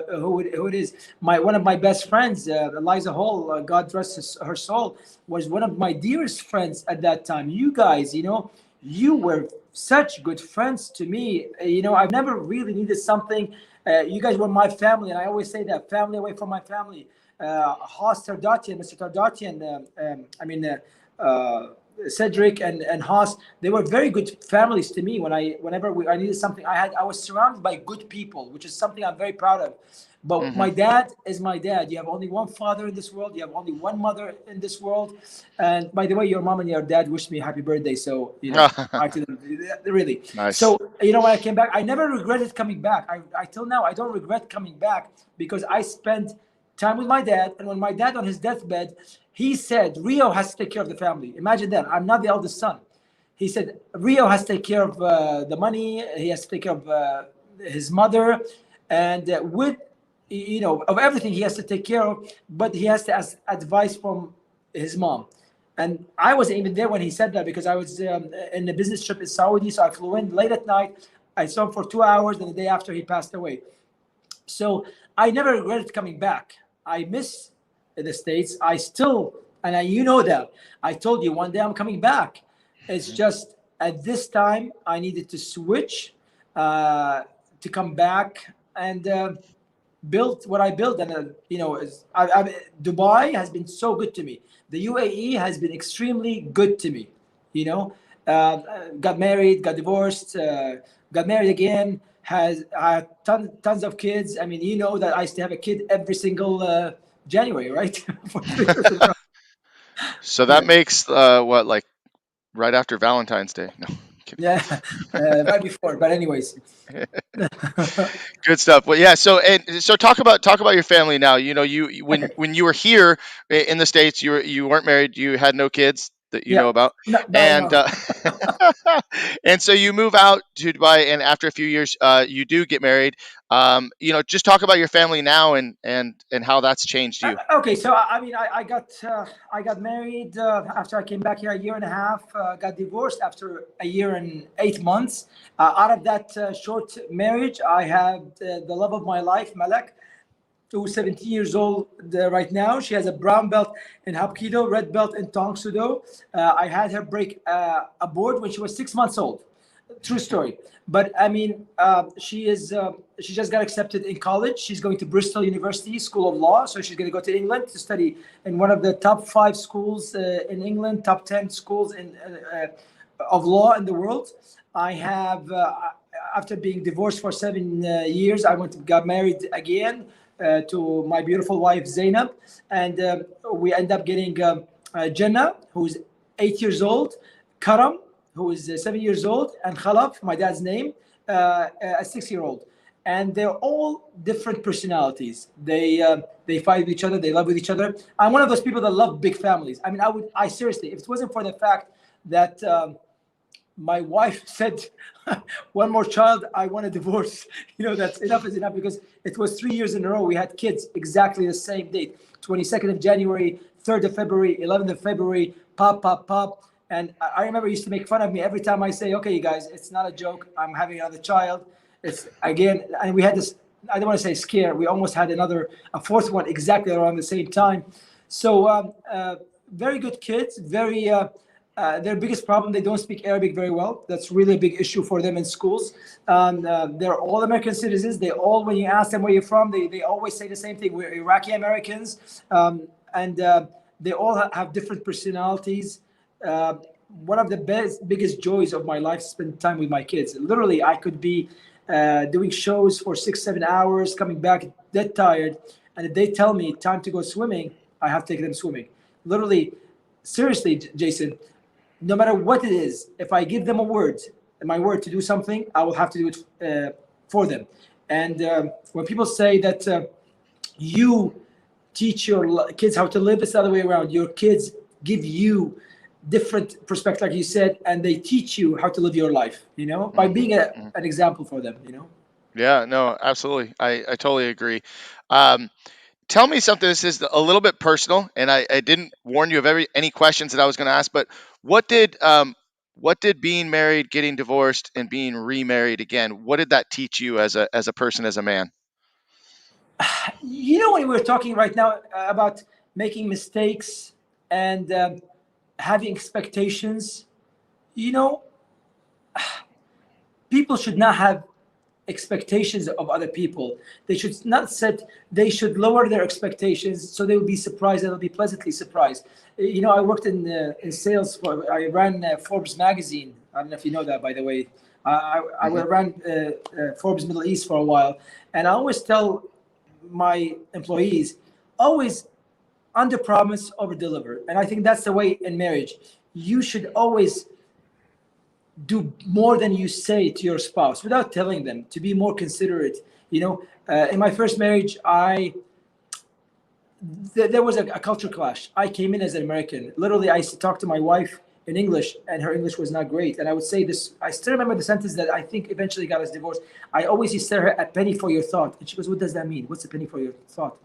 who it is? One of my best friends, Eliza Hall, God rest her soul, was one of my dearest friends at that time. You guys, you know, you were such good friends to me. You know, I've never really needed something. You guys were my family, and I always say that, family away from my family. Haas Tardatian, Mr. Tardatian, Cedric and Haas, they were very good families to me. Whenever I needed something, I was surrounded by good people, which is something I'm very proud of. But my dad is my dad. You have only one father in this world. You have only one mother in this world. And by the way, your mom and your dad wished me happy birthday. So, you know, I to them, really. Nice. So, you know, when I came back, I never regretted coming back. I till now, I don't regret coming back because I spent time with my dad. And when my dad on his deathbed, he said, Rio has to take care of the family. Imagine that. I'm not the eldest son. He said, Rio has to take care of the money. He has to take care of his mother. And with, you know, of everything he has to take care of, but he has to ask advice from his mom. And I wasn't even there when he said that because I was in a business trip in Saudi. So I flew in late at night. I saw him for 2 hours, and the day after he passed away. So I never regretted coming back. I miss the States. I still, and you know that. I told you one day I'm coming back. It's just at this time I needed to switch to come back and built what I built. And you know, Dubai has been so good to me. The UAE has been extremely good to me. You know, got married, got divorced, got married again, has tons of kids. I mean, you know that I used to have a kid every single January, right? For 3 years in a row. So that makes what, like right after Valentine's Day? No, kidding. Yeah, right before. But anyways, Good stuff. Well, yeah. So talk about your family now. You know, when you were here in the States, you weren't married. You had no kids that you yeah, know about, no, and no. and so you move out to Dubai, and after a few years, you do get married. You know, just talk about your family now and how that's changed you. Okay, so I mean, I got married after I came back here a year and a half. Got divorced after a year and 8 months. Out of that short marriage, I had the love of my life, Malak, who's 17 years old right now. She has a brown belt in Hapkido, red belt in Tang Soo Do. I had her break a board when she was 6 months old. True story. But I mean, she just got accepted in college. She's going to Bristol University School of Law. So she's going to go to England to study in one of the top 5 schools in England, top 10 schools of law in the world. I have, after being divorced for 7 years, I got married again to my beautiful wife, Zainab. And we end up getting Jannah, who's 8 years old, Karam, who is 7 years old, and Khalaf, my dad's name, a 6-year-old. And they're all different personalities. They fight with each other. They love with each other. I'm one of those people that love big families. I mean, I seriously, if it wasn't for the fact that my wife said, one more child, I want a divorce. You know, that's enough is enough, because it was 3 years in a row. We had kids exactly the same date, 22nd of January, 3rd of February, 11th of February, pop, pop, pop. And I remember he used to make fun of me every time I say, okay, you guys, it's not a joke. I'm having another child. It's again, and we had this, I don't want to say scare. We almost had a fourth one exactly around the same time. So very good kids, very Their biggest problem, they don't speak Arabic very well. That's really a big issue for them in schools. They're all American citizens. They all, when you ask them where you're from, they always say the same thing. We're Iraqi Americans. And they all have different personalities. One of the biggest joys of my life is spending time with my kids. Literally, I could be doing shows for 6-7 hours, coming back dead tired. And if they tell me time to go swimming, I have to take them swimming. Literally, seriously, Jason, no matter what it is, if I give them a word, my word to do something, I will have to do it for them. And when people say that you teach your kids how to live, it's the other way around. Your kids give you different perspective, like you said, and they teach you how to live your life, by being an example for them, Yeah, no, absolutely. I totally agree. Um, Tell me something. This is a little bit personal, and I didn't warn you of any questions that I was going to ask. But what did being married, getting divorced, and being remarried again? What did that teach you as a person, as a man? When we're talking right now about making mistakes and having expectations, you know, people should not have expectations of other people. They should not set, they should lower their expectations so they will be surprised and they'll be pleasantly surprised. I worked in sales. I ran Forbes magazine. I don't know if you know that, by the way. I ran Forbes Middle East for a while. And I always tell my employees, always under promise, over deliver. And I think that's the way in marriage. You should always do more than you say to your spouse without telling them, to be more considerate. In my first marriage, there was a culture clash. I came in as an American. Literally, I used to talk to my wife in English, and her English was not great. And I would say this, I still remember the sentence that I think eventually got us divorced. I always used to tell her, a penny for your thought. And she goes, what does that mean? What's a penny for your thought?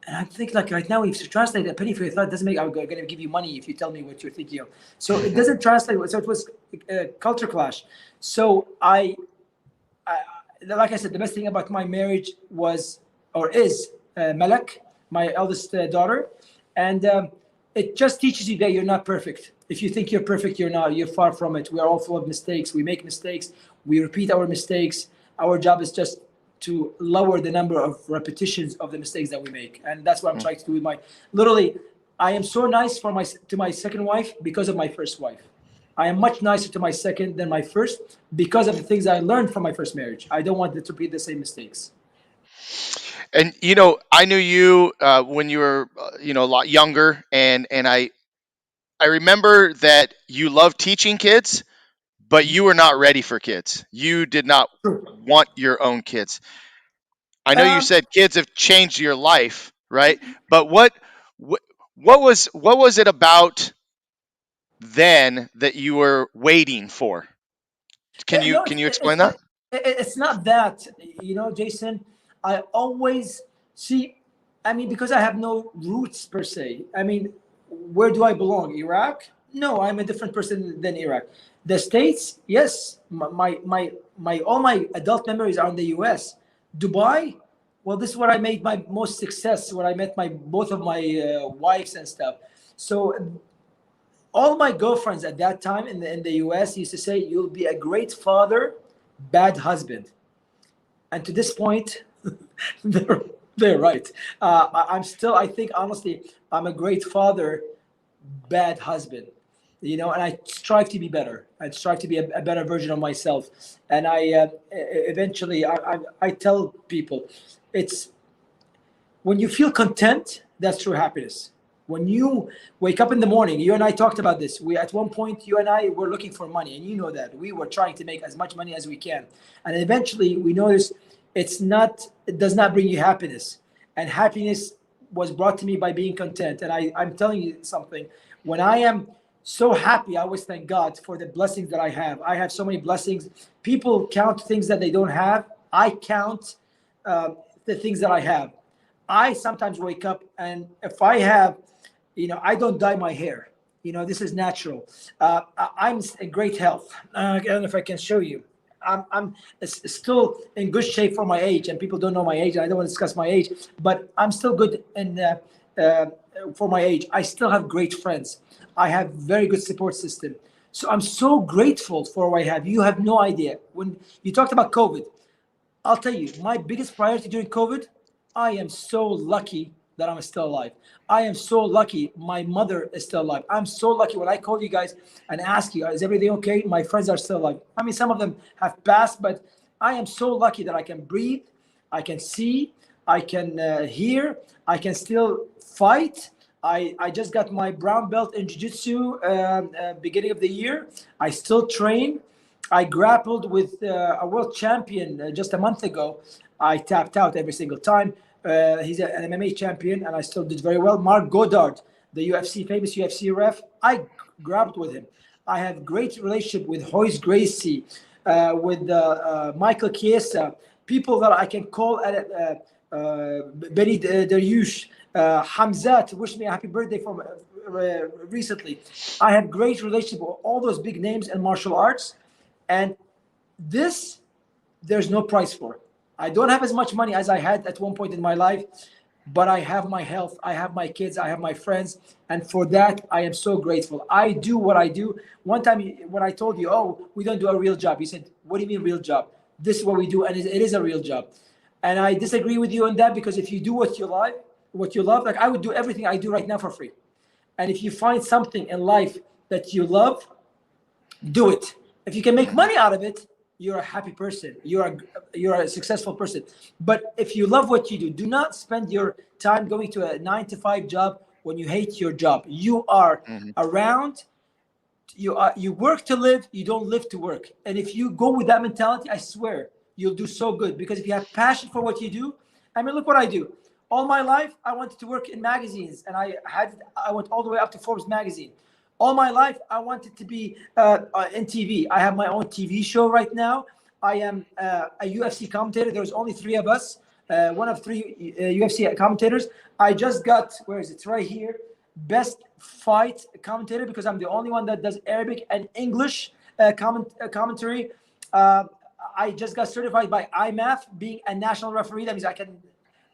And I think, like, right now, if you translate a penny for your thought, doesn't make, I'm going to give you money if you tell me what you're thinking of. So it doesn't translate. So it was a culture clash. So like I said, the best thing about my marriage was, or is, Malak, my eldest daughter. And it just teaches you that you're not perfect. If you think you're perfect, you're not. You're far from it. We are all full of mistakes. We make mistakes. We repeat our mistakes. Our job is just to lower the number of repetitions of the mistakes that we make. And that's what I'm trying to do with literally, I am so nice to my second wife because of my first wife. I am much nicer to my second than my first because of the things I learned from my first marriage. I don't want to repeat the same mistakes. And I knew you when you were a lot younger, and I remember that you loved teaching kids, but you were not ready for kids. You did not want your own kids. I know you Um, said kids have changed your life, right? But what was it about then that you were waiting for? no, Can you explain that? it's not that, Jason. I always see, I mean, because I have no roots per se. I mean, where do I belong? Iraq? No, I'm a different person than Iraq. The States? Yes. My all my adult memories are in the US. Dubai? Well, this is where I made my most success, where I met both of my wives and stuff. So all my girlfriends at that time in the US used to say, you'll be a great father, bad husband. And to this point, they're right. I think, honestly, I'm a great father, bad husband. And I strive to be better. I strive to be a better version of myself. And eventually, I tell people, it's when you feel content, that's true happiness. When you wake up in the morning, you and I talked about this. At one point, you and I were looking for money, and you know that we were trying to make as much money as we can. And eventually, we noticed it does not bring you happiness. And happiness was brought to me by being content. And I'm telling you something. When I am so happy, I always thank God for the blessings that I have. I have so many blessings. People count things that they don't have. I count the things that I have. I sometimes wake up, and if I have, I don't dye my hair. This is natural. I'm in great health. I don't know if I can show you. I'm still in good shape for my age, and people don't know my age. I don't want to discuss my age, but I'm still good for my age, I still have great friends. I have very good support system. So I'm so grateful for what I have. You have no idea. When you talked about COVID, I'll tell you, my biggest priority during COVID, I am so lucky that I'm still alive. I am so lucky my mother is still alive. I'm so lucky when I call you guys and ask you, is everything okay? My friends are still alive. I mean, some of them have passed, but I am so lucky that I can breathe, I can see, I can hear, I can still fight. I just got my brown belt in jiu-jitsu beginning of the year. I still train. I grappled with a world champion just a month ago. I tapped out every single time. He's an MMA champion, and I still did very well. Marc Goddard, the UFC famous UFC ref, I grappled with him. I have great relationship with Royce Gracie, with Michael Chiesa, people that I can call at Benny Dariush, Hamzat, wish me a happy birthday from recently. I have great relationship with all those big names in martial arts, and this there's no price for. I don't have as much money as I had at one point in my life, but I have my health, I have my kids, I have my friends, and for that I am so grateful. I do what I do. One time when I told you, oh, we don't do a real job, you said, what do you mean real job? This is what we do, and it is a real job. And I disagree with you on that, because if you do what you love, like I would do everything I do right now for free. And if you find something in life that you love, do it. If you can make money out of it, you're a happy person. You're a successful person. But if you love what you do not spend your time going to a 9 to 5 job when you hate your job. You are around. You work to live. You don't live to work. And if you go with that mentality, I swear you'll do so good. Because if you have passion for what you do, I mean, look what I do. All my life, I wanted to work in magazines, and I went all the way up to Forbes magazine. All my life, I wanted to be in TV. I have my own TV show right now. I am a UFC commentator. There's only 3 of us, one of 3 UFC commentators. I just got, where is it? It's right here. Best fight commentator, because I'm the only one that does Arabic and English commentary. I just got certified by IMMAF, being a national referee. That means I can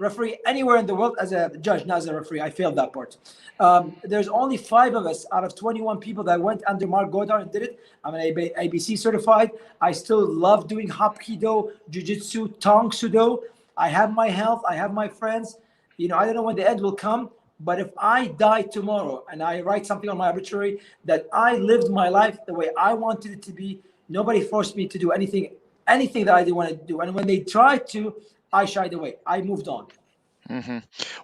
referee anywhere in the world as a judge, not as a referee. I failed that part. There's only 5 of us out of 21 people that went under Marc Goddard and did it. I'm an ABC certified. I still love doing Hapkido, Jiu-Jitsu, Tang Soo Do. I have my health. I have my friends. You know, I don't know when the end will come, but if I die tomorrow and I write something on my obituary that I lived my life the way I wanted it to be, nobody forced me to do anything that I didn't want to do. And when they tried to, I shied away. I moved on.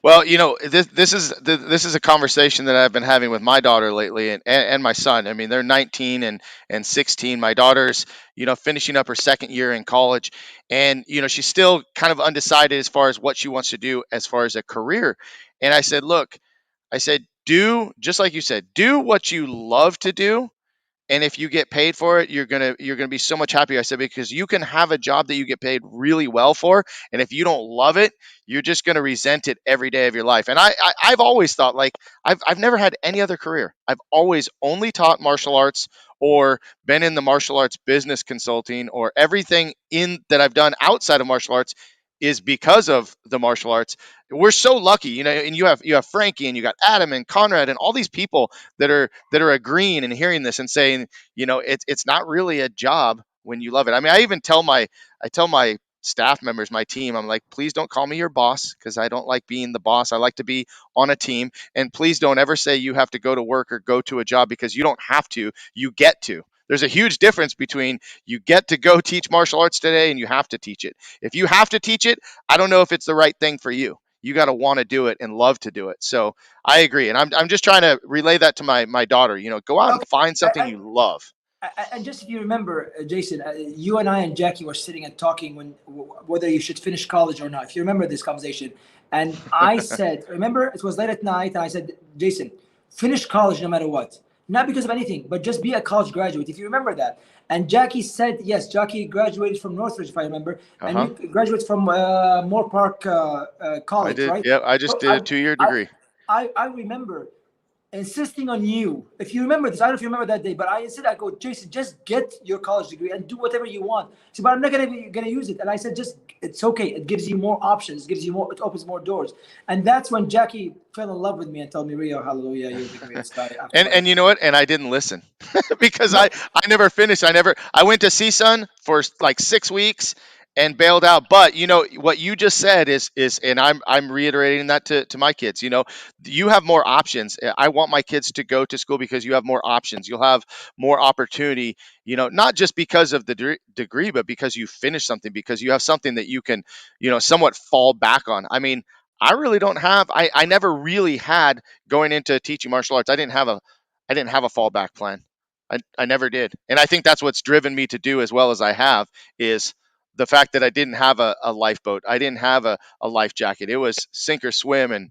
Well, you know, this is a conversation that I've been having with my daughter lately, and my son. I mean, they're 19 and 16. My daughter's, you know, finishing up her second year in college, and you know, she's still kind of undecided as far as what she wants to do as far as a career. And I said, look, I said, do just like you said, do what you love to do, and if you get paid for it, you're gonna be so much happier. I said, because you can have a job that you get paid really well for, and if you don't love it, you're just gonna resent it every day of your life. And I've always thought, like, I've never had any other career. I've always only taught martial arts, or been in the martial arts business consulting, or everything in that I've done outside of martial arts is because of the martial arts. We're so lucky, you know, and you have Frankie, and you got Adam and Conrad and all these people that are agreeing and hearing this and saying, you know, it's not really a job when you love it. I mean, I tell my staff members, my team, I'm like, please don't call me your boss, because I don't like being the boss. I like to be on a team, and please don't ever say you have to go to work or go to a job, because you don't have to. You get to. There's a huge difference between you get to go teach martial arts today and you have to teach it. If you have to teach it, I don't know if it's the right thing for you. You got to want to do it and love to do it. So I agree, and I'm just trying to relay that to my daughter. You know, go out and Okay. find something I, you love. and just if you remember, Jason, you and I and Jackie were sitting and talking whether you should finish college or not. If you remember this conversation, and I said, remember, it was late at night, and I said, Jason, finish college no matter what, not because of anything, but just be a college graduate. If you remember that, and Jackie said yes. Jackie graduated from Northridge, if I remember, Uh and huh. you graduated from Moore Park I College, did. right? Yep. I just So did a 2 year I, degree. I remember insisting on you. If you remember this, I don't know if you remember that day, but I insisted. I go, Jason, just get your college degree and do whatever you want. He said, but I'm not gonna use it. And I said, just it's okay. It gives you more options. It gives you more. It opens more doors. And that's when Jackie fell in love with me and told me, Rio, hallelujah, you're the greatest guy after And life. you know what? And I didn't listen because No, I never finished. I went to CSUN for like 6 weeks and bailed out. But you know what you just said is and I'm reiterating that to my kids. You know, you have more options. I want my kids to go to school because you have more options. You'll have more opportunity. You know, not just because of the degree, but because you finish something, because you have something that you can, you know, somewhat fall back on. I mean, I really don't have. I never really had going into teaching martial arts. I didn't have a fallback plan. I never did. And I think that's what's driven me to do as well as I have is the fact that I didn't have a lifeboat. I didn't have a life jacket. It was sink or swim. And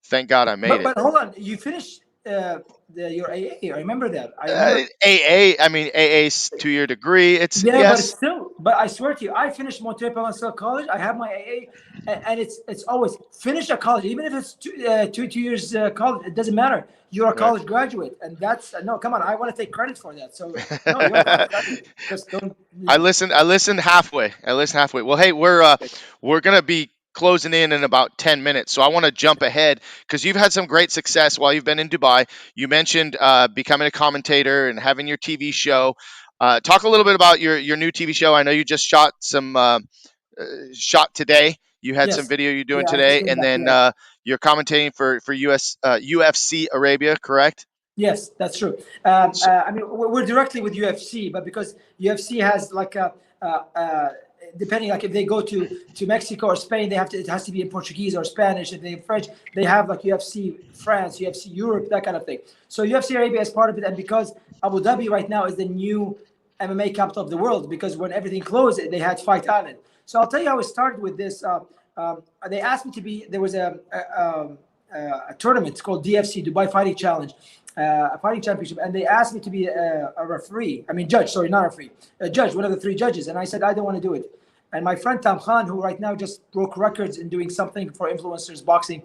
thank God I made it. but hold on, you finished your AA. I remember that. I remember. AA, I mean, AA's 2 year degree. It's Yeah, but it's yes. still. But I swear to you, I finished Montreal Provincial College. I have my AA, and it's always finish a college, even if it's 2 years college. It doesn't matter. You're a Right. college graduate, and that's no. Come on, I want to take credit for that. So no, you're a college graduate. Just don't. I listened halfway. I listened halfway. Well, hey, we're gonna be closing in about 10 minutes, so I want to jump ahead because you've had some great success while you've been in Dubai. You mentioned becoming a commentator and having your TV show. Talk a little bit about your new TV show. I know you just shot some shot today. You had some Yes. video you're doing Yeah, I just today, came and back. then Yeah. you're commentating for UFC Arabia, correct? Yes, that's true. So, I mean, we're directly with UFC, but because UFC has like a, depending, like if they go to Mexico or Spain, they have to. It has to be in Portuguese or Spanish. If they French, they have like UFC France, UFC Europe, that kind of thing. So UFC Arabia is part of it, and because Abu Dhabi right now is the new MMA capital of the world, because when everything closed, they had Fight Island. So I'll tell you how it started with this. They asked me to be. There was a tournament called DFC Dubai Fighting Challenge, a fighting championship, and they asked me to be a referee. I mean, judge. Sorry, not referee. A judge, one of the three judges. And I said I don't want to do it. And my friend Tam Khan, who right now just broke records in doing something for influencers boxing,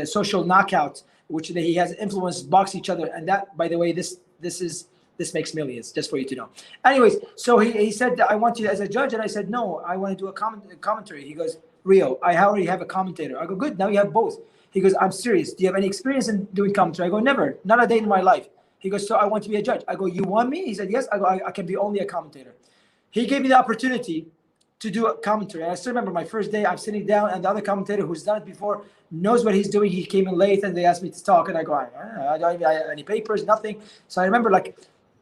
social knockout, which he has influenced box each other. And that, by the way, this makes millions, just for you to know. Anyways, so he said, I want you as a judge. And I said, no, I want to do a commentary. He goes, Rio, I already have a commentator. I go, good, now you have both. He goes, I'm serious. Do you have any experience in doing commentary? I go, never, not a day in my life. He goes, so I want to be a judge. I go, you want me? He said, yes. I go, I can be only a commentator. He gave me the opportunity to do a commentary. And I still remember my first day, I'm sitting down, and the other commentator who's done it before knows what he's doing. He came in late, and they asked me to talk, and I go, I don't even have any papers, nothing. So I remember, like,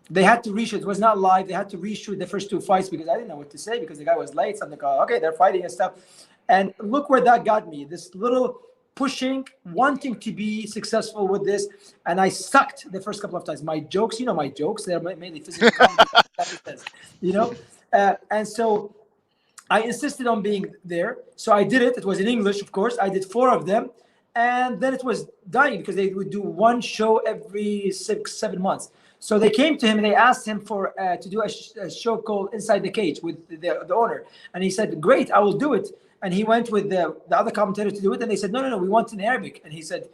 they had to reshoot. It was not live. They had to reshoot the first two fights because I didn't know what to say because the guy was late. So I'm like, oh, okay, they're fighting and stuff. And look where that got me. This little pushing, wanting to be successful with this. And I sucked the first couple of times. My jokes, you know, my jokes, they're mainly physical comedy, you know? And so I insisted on being there. So I did it. It was in English, of course. I did 4 of them. And then it was dying because they would do one show every 6-7 months. So they came to him and they asked him for to do a show called Inside the Cage with the owner. And he said, great, I will do it. And he went with the other commentator to do it. And they said, no, we want it in Arabic. And he said,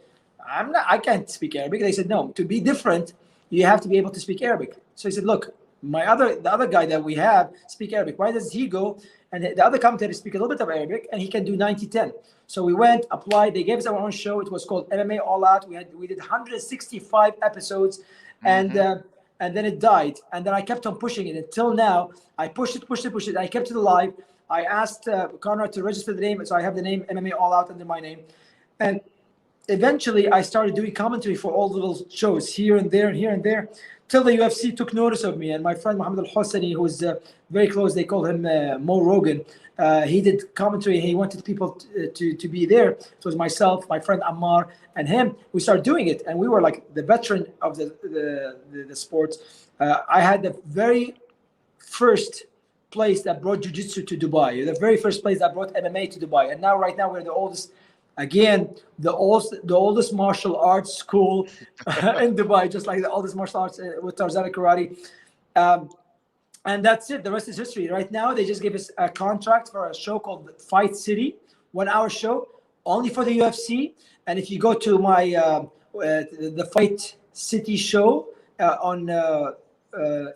I can't speak Arabic. They said, no, to be different, you have to be able to speak Arabic. So he said, look, the other guy that we have speak Arabic. Why does he go? And the other commentator speak a little bit of Arabic, and he can do 90-10. So we went, applied. They gave us our own show. It was called MMA All Out. We did 165 episodes, and then it died. And then I kept on pushing it until now. I pushed it. I kept it alive. I asked Conrad to register the name, so I have the name MMA All Out under my name. And eventually, I started doing commentary for all the little shows here and there, till the UFC took notice of me. And my friend Mohammed Al-Hosseini, who was very close, they call him Mo Rogan. He did commentary. He wanted people to be there. It was myself, my friend Ammar, and him. We started doing it, and we were like the veteran of the sports. I had the very first place that brought jiu-jitsu to Dubai, the very first place that brought MMA to Dubai. And now, right now, we're the oldest, again, the oldest martial arts school in Dubai, just like the oldest martial arts with Tarzan karate. And that's it. The rest is history. Right now, they just gave us a contract for a show called Fight City, 1-hour show, only for the UFC. And if you go to my the fight City Show on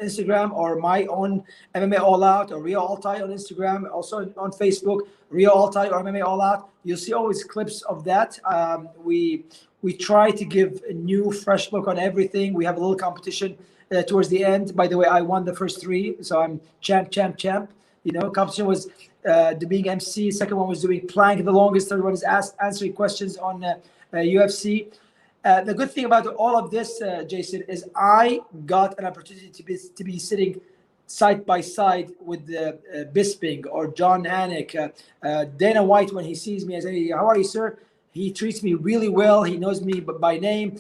Instagram, or my own MMA All Out or Rio Altaie on Instagram, also on Facebook, Rio Altaie or MMA All Out. You'll see always clips of that. We try to give a new, fresh look on everything. We have a little competition towards the end. By the way, I won the first three, so I'm champ, champ, champ. You know, competition was the being MC. Second one was doing plank the longest. Third one is answering questions on UFC. The good thing about all of this, Jason, is I got an opportunity to be sitting side by side with Bisping or John Anik. Dana White, when he sees me, I say, "How are you, sir?" He treats me really well. He knows me by name.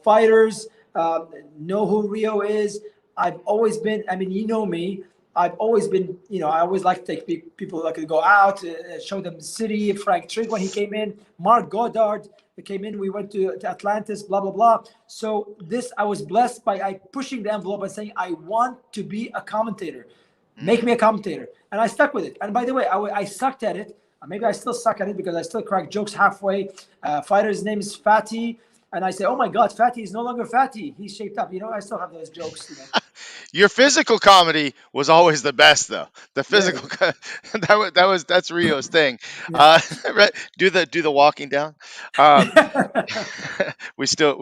Fighters know who Rio is. I've always been, I mean, you know me. I've always been, you know, I always like to take people that could go out, show them the city. Frank Trigg, when he came in, Marc Goddard came in, we went to Atlantis, blah, blah, blah. So this, I was blessed by pushing the envelope and saying, I want to be a commentator. Make me a commentator. And I stuck with it. And by the way, I sucked at it. Maybe I still suck at it because I still crack jokes halfway. Fighter's name is Fatty. And I say, oh my God, Fatty is no longer Fatty. He's shaped up. You know, I still have those jokes. You know. Your physical comedy was always the best, though. The physical, that's Rio's thing. Yeah. Right? Do the walking down. Um, we still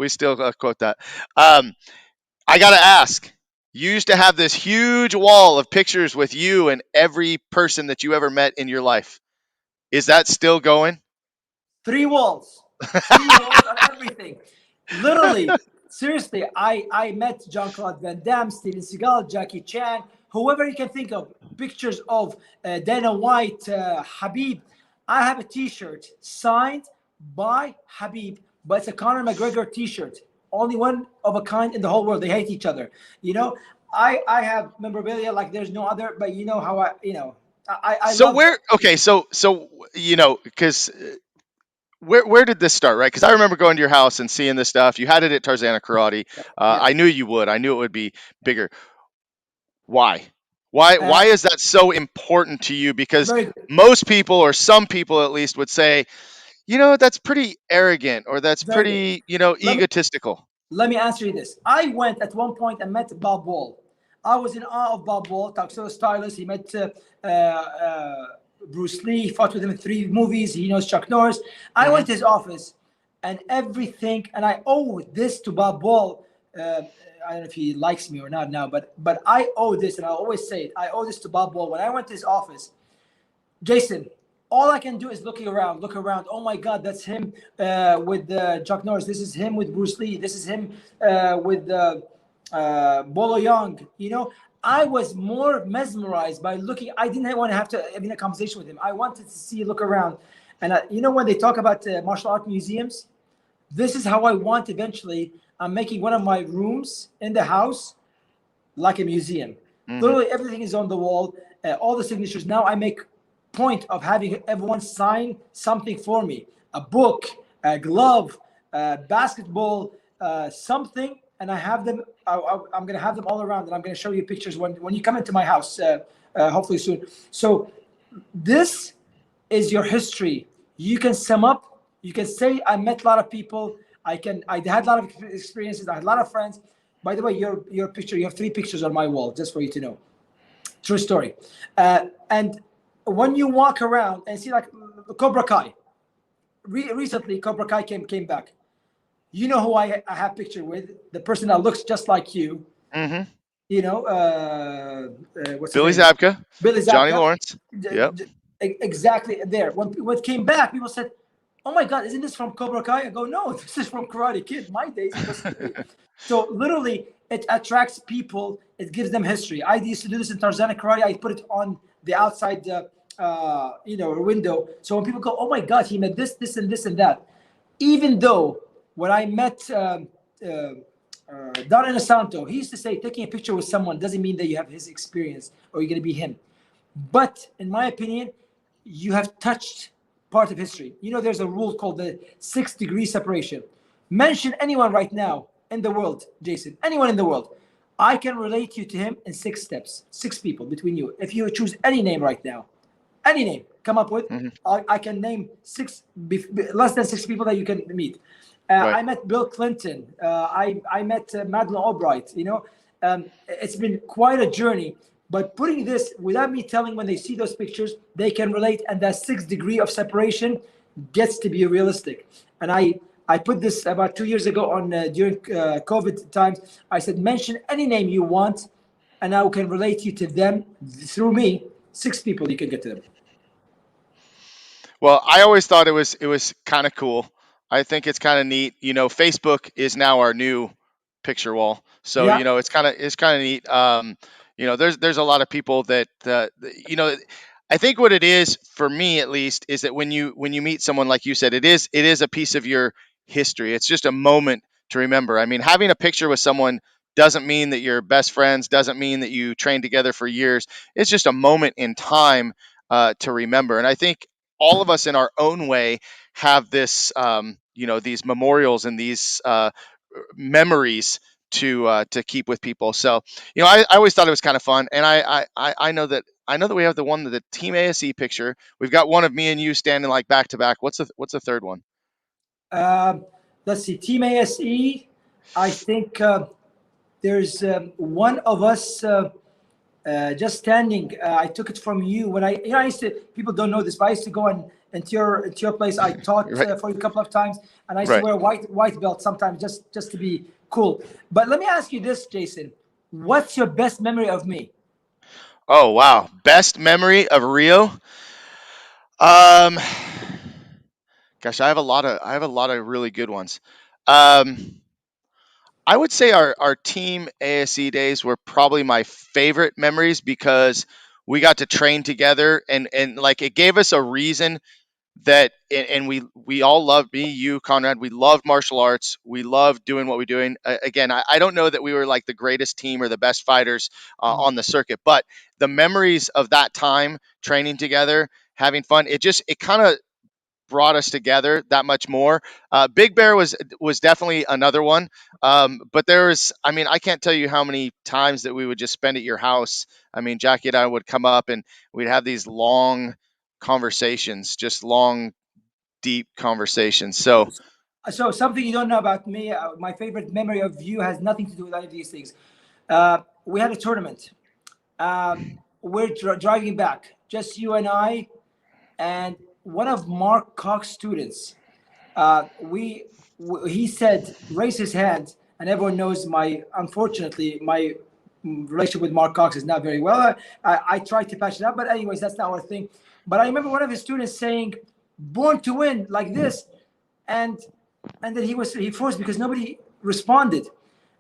quote that. I gotta ask. You used to have this huge wall of pictures with you and every person that you ever met in your life. Is that still going? 3 walls. 3 walls on everything. Literally, seriously, I met Jean-Claude Van Damme, Steven Seagal, Jackie Chan, whoever you can think of. Pictures of Dana White, Habib. I have a T-shirt signed by Habib, but it's a Conor McGregor T-shirt. Only one of a kind in the whole world. They hate each other. You know, I have memorabilia like there's no other. But you know how I So love. where? Okay, so you know, because where did this start, right? Because I remember going to your house and seeing this stuff. You had it at Tarzana Karate. Yeah. I knew you would. I knew it would be bigger. Why? Why is that so important to you? Because Very good. most people, or some people at least, would say, you know, that's pretty arrogant, or that's Very good. pretty, you know, Let me egotistical. let me answer you this. I went at one point and met Bob Wall. I was in awe of Bob Wall, Tuxedo stylist. He met Bruce Lee. He fought with him in 3 movies. He knows Chuck Norris. I Hmm. went to his office and everything, and I owe this to Bob Wall. I don't know if he likes me or not now, but I owe this, and I always say it. I owe this to Bob Wall. When I went to his office, Jason, all I can do is look around. Oh my God, that's him with Chuck Norris. This is him with Bruce Lee. This is him with Bolo Young. You know, I was more mesmerized by looking. I didn't want to have to have a conversation with him. I wanted to see, look around. And you know, when they talk about martial art museums, this is how I want eventually. I'm making one of my rooms in the house like a museum. Hmm. Literally everything is on the wall, all the signatures. Now I make point of having everyone sign something for me, a book, a glove, basketball, something, and I have them. I'm going to have them all around, and I'm going to show you pictures when you come into my house, hopefully soon. So this is your history. You can sum up. You can say I met a lot of people. I had a lot of experiences. I had a lot of friends. By the way, your picture. You have 3 pictures on my wall, just for you to know. True story. And when you walk around and see like Cobra Kai, recently Cobra Kai came back. You know who I have picture with? The person that looks just like you. Hmm. You know, what's his Billy name? Zabka, Billy Johnny Zabka. Lawrence. Yep. Exactly there. When it came back, people said, "Oh my God, isn't this from Cobra Kai?" I go, "No, this is from Karate Kid. My days it was scary." So literally, it attracts people. It gives them history. I used to do this in Tarzana Karate. I put it on the outside, window. So when people go, "Oh my God, he met this, and this, and that," even though when I met Don Inosanto, he used to say, taking a picture with someone doesn't mean that you have his experience or you're going to be him. But in my opinion, you have touched part of history. You know, there's a rule called the 6-degree separation. Mention anyone right now in the world, Jason, anyone in the world. I can relate you to him in 6 steps, 6 people between you. If you choose any name right now, any name, come up with, Hmm. I can name 6, less than 6 people that you can meet. Right. I met Bill Clinton. I met Madeleine Albright. It's been quite a journey. But putting this without me telling, when they see those pictures, they can relate, and that 6 degree of separation gets to be realistic. And I put this about 2 years ago on during COVID times. I said, mention any name you want, and I can relate you to them through me. 6 people you can get to them. Well, I always thought it was kind of cool. I think it's kind of neat. Facebook is now our new picture wall, so Yeah. it's kind of neat. There's a lot of people that you know. I think what it is for me, at least, is that when you meet someone, like you said, it is a piece of your history. It's just a moment to remember. I mean, having a picture with someone doesn't mean that you're best friends. Doesn't mean that you trained together for years. It's just a moment in time to remember. And I think all of us in our own way have these memorials and these memories to keep with people. So I always thought it was kind of fun, and I know that we have the Team ASE picture. We've got one of me and you standing like back to back. What's the third one? Um, let's see. Team ASE. I think there's one of us just standing. I took it from you when I used to. People don't know this, but I used to go into your place. I taught Right, for you a couple of times, and I used to right. wear white belt sometimes just to be cool. But let me ask you this, Jason. What's your best memory of me? Oh wow, best memory of Rio. Um, Gosh, I have a lot of really good ones. Um, I would say our team ASE days were probably my favorite memories because we got to train together, and like it gave us a reason that and we all loved, me, you, Conrad, we loved martial arts. We loved doing what we're doing. Again, I don't know that we were like the greatest team or the best fighters on the circuit, but the memories of that time training together, having fun, it kind of brought us together that much more. Big Bear was definitely another one. But I mean, I can't tell you how many times that we would just spend at your house. I mean, Jackie and I would come up and we'd have these long conversations, just long, deep conversations. So So something you don't know about me. My favorite memory of you has nothing to do with any of these things. We had a tournament. Um, we're driving back, just you and I, and one of Mark Cox's students. He said, raise his hand, and everyone knows unfortunately my relationship with Mark Cox is not very well. I tried to patch it up, but anyways, that's not our thing. But I remember one of his students saying, "Born to win," like this, and then he froze because nobody responded.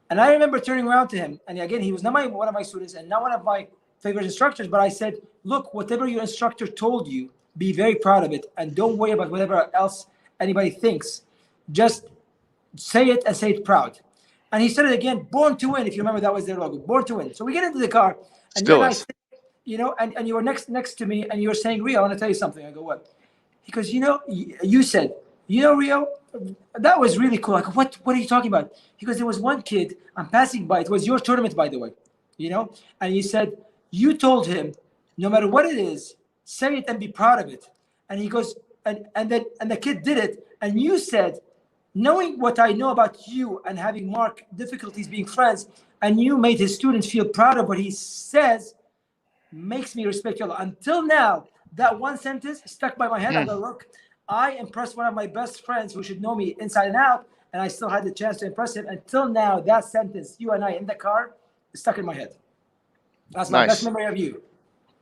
And I remember turning around to him, and again, he was not one of my students and not one of my favorite instructors. But I said, "Look, whatever your instructor told you, be very proud of it, and don't worry about whatever else anybody thinks. Just say it and say it proud." And he said it again, "Born to win." If you remember, that was their logo, "Born to win." So we get into the car, and you and still I, is. and you were next to me, and you were saying, "Rio, I want to tell you something." I go, "What?" He goes, you said, Rio, that was really cool. I go, what are you talking about? He goes, there was one kid, I'm passing by. It was your tournament, by the way, and he said, you told him, no matter what it is, say it and be proud of it. And he goes, and the kid did it. And you said, knowing what I know about you and having Mark difficulties being friends, and you made his students feel proud of what he says, makes me respect you a lot. Until now, that one sentence stuck by my head. I Hmm, go, look, I impressed one of my best friends who should know me inside and out, and I still had the chance to impress him. Until now, that sentence, you and I in the car, is stuck in my head. That's my best nice. memory of you.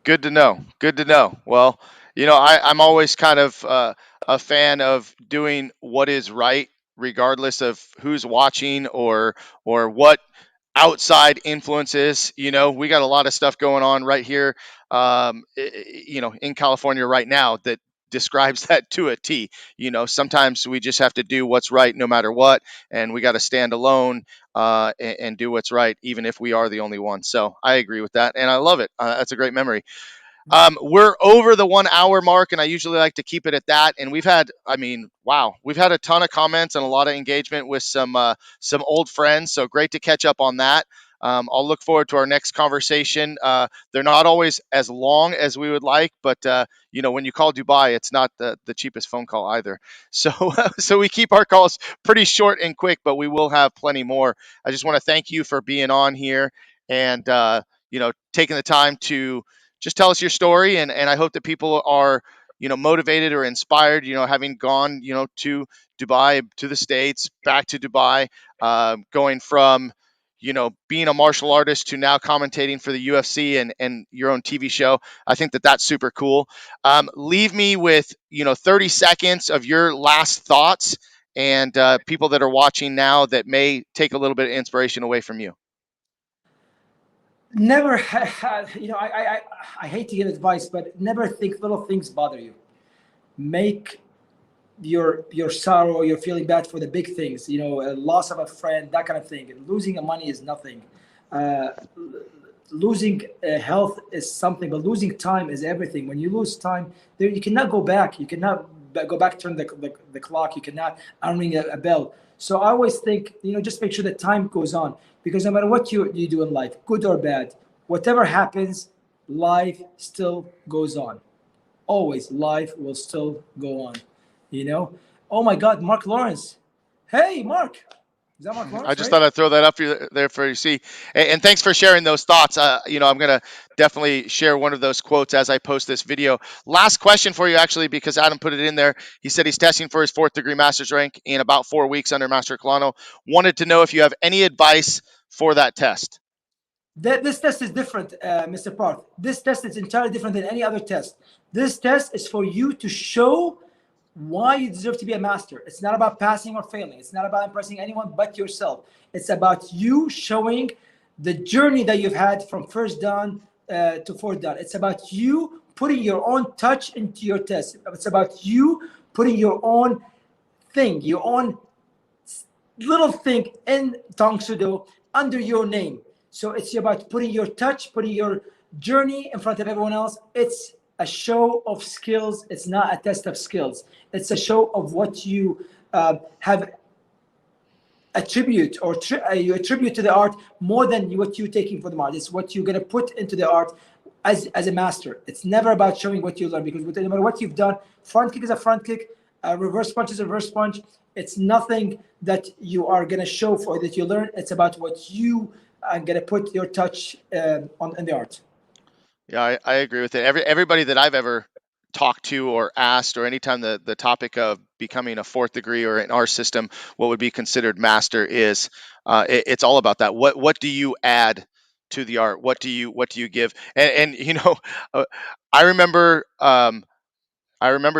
Good to know. Good to know. Well, I'm always kind of a fan of doing what is right, regardless of who's watching or what outside influences. We got a lot of stuff going on right here, in California right now that describes that to a T. Sometimes we just have to do what's right no matter what, and we got to stand alone and do what's right, even if we are the only one. So I agree with that, and I love it. That's a great memory. We're over the 1 hour mark, and I usually like to keep it at that. And I mean, wow, we've had a ton of comments and a lot of engagement with some old friends. So great to catch up on that. I'll look forward to our next conversation. They're not always as long as we would like, but when you call Dubai, it's not the cheapest phone call either. So, so we keep our calls pretty short and quick, but we will have plenty more. I just want to thank you for being on here and taking the time to just tell us your story. And I hope that people are motivated or inspired. Having gone to Dubai, to the States, back to Dubai, going from being a martial artist to now commentating for the UFC and your own TV show. I think that that's super cool. Leave me with 30 seconds of your last thoughts and people that are watching now that may take a little bit of inspiration away from you. Never, I hate to give advice, but never think little things bother you. Make your sorrow, you're feeling bad for the big things, a loss of a friend, that kind of thing. Losing money is nothing. Uh, Losing health is something, but losing time is everything. When you lose time, there you cannot go back. You cannot go back, turn the clock. You cannot unring a bell. So I always think, just make sure that time goes on, because no matter what you do in life, good or bad, whatever happens, life still goes on. Always, life will still go on. Oh my God, Mark Lawrence. Hey, Mark. Is that Mark I Lawrence, just right? thought I'd throw that up there for you to see. And thanks for sharing those thoughts. I'm going to definitely share one of those quotes as I post this video. Last question for you, actually, because Adam put it in there. He said he's testing for his 4th-degree master's rank in about 4 weeks under Master Colano. Wanted to know if you have any advice for that test. This test is different, Mr. Parth. This test is entirely different than any other test. This test is for you to show why you deserve to be a master. It's not about passing or failing. It's not about impressing anyone but yourself. It's about you showing the journey that you've had from first dan to fourth dan. It's about you putting your own touch into your test. It's about you putting your own thing, your own little thing in Tang Soo Do under your name. So it's about putting your touch, putting your journey in front of everyone else. It's a show of skills. It's not a test of skills. It's a show of what you have attribute, or you attribute to the art more than what you're taking for the art. It's what you're going to put into the art as a master. It's never about showing what you learn, because no matter what you've done, front kick is a front kick, reverse punch is a reverse punch. It's nothing that you are going to show for that you learn. It's about what you are going to put your touch in the art. Yeah, I agree with it. Everybody that I've ever talked to or asked, or anytime the topic of becoming a 4th degree, or in our system, what would be considered master is, it's all about that. What do you add to the art? What do you give? And uh, I remember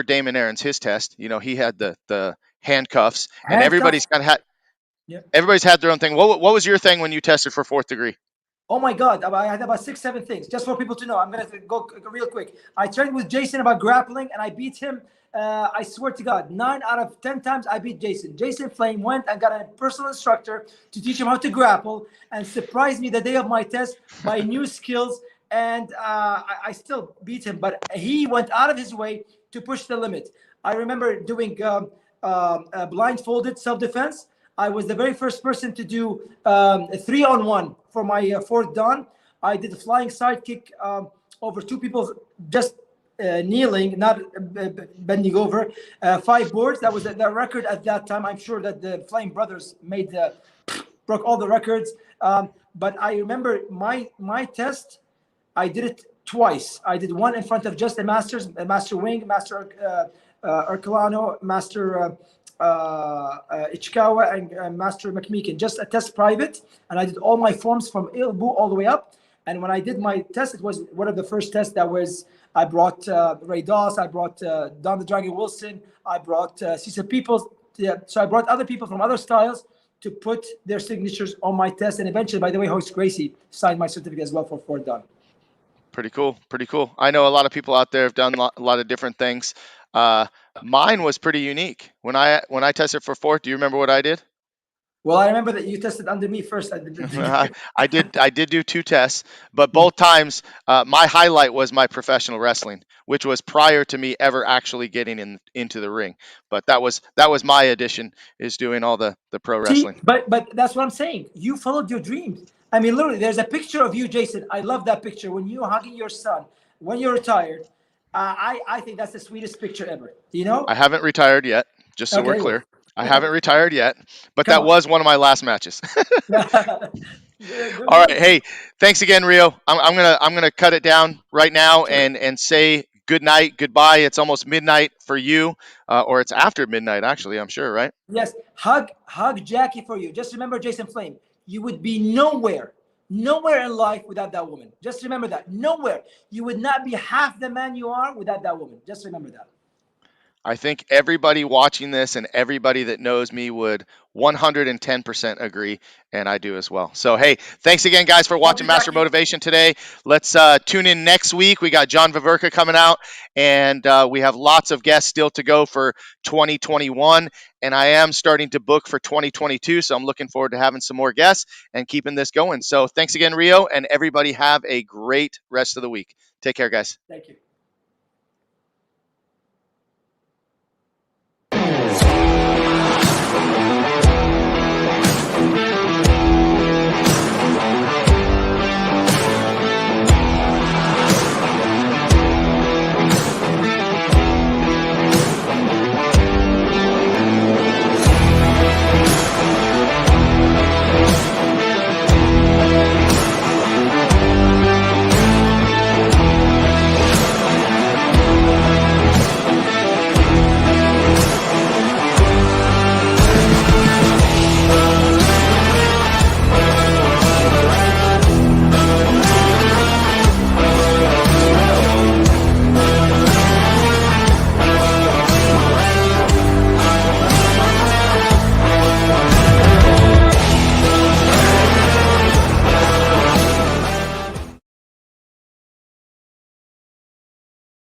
Damon Aaron's his test. He had the handcuffs, and Handcuff. Yeah. everybody's had their own thing. What was your thing when you tested for 4th degree? Oh my God, I had about 6, 7 things. Just for people to know, I'm going to go real quick. I trained with Jason about grappling, and I beat him. I swear to God, 9 out of 10 times I beat Jason. Jason Flame went and got a personal instructor to teach him how to grapple, and surprised me the day of my test by new skills. And I still beat him, but he went out of his way to push the limit. I remember doing blindfolded self-defense. I was the very first person to do a 3-on-1 for my 4th dan. I did a flying sidekick over 2 people, just kneeling, not bending over. 5 boards. That was the record at that time. I'm sure that the Flame Brothers broke all the records. But I remember my test. I did it twice. I did one in front of just the masters, Master Wing, Master Arcolano, Master Ichikawa, and Master McMeekin, just a test private. And I did all my forms from Ilbu all the way up. And when I did my test, it was one of the first tests that was, I brought Ray Doss, I brought Don the Dragon Wilson, I brought Cesar Peoples. Yeah, so I brought other people from other styles to put their signatures on my test. And eventually, by the way, Hoist Gracie signed my certificate as well for 4th dan. Pretty cool. Pretty cool. I know a lot of people out there have done a lot of different things. Mine was pretty unique. When I tested for 4th, do you remember what I did? Well, I remember that you tested under me first. I did. I did do 2 tests, but both times my highlight was my professional wrestling, which was prior to me ever actually getting into the ring. But that was my addition, is doing all the pro See, wrestling. but that's what I'm saying. You followed your dreams. I mean, literally, there's a picture of you, Jason. I love that picture when you're hugging your son when you're retired. I think that's the sweetest picture ever. You I know? haven't retired yet, just so we're Okay. clear. I haven't retired yet, but Come that on. was one of my last matches. Good All right, movie. hey, thanks again, Rio. I'm gonna cut it down right now Sure. and say good night, goodbye. It's almost midnight for you, or it's after midnight actually. I'm sure, right? Yes. Hug Jackie for you. Just remember, Jason Flame, you would be nowhere in life without that woman. Just remember that. Nowhere. You would not be half the man you are without that woman. Just remember that. I think everybody watching this and everybody that knows me would 110% agree, and I do as well. So, hey, thanks again, guys, for Love watching you, Master Jackie. Motivation today. Let's tune in next week. We got John Viverka coming out, and we have lots of guests still to go for 2021. And I am starting to book for 2022, so I'm looking forward to having some more guests and keeping this going. So, thanks again, Rio, and everybody have a great rest of the week. Take care, guys. Thank you.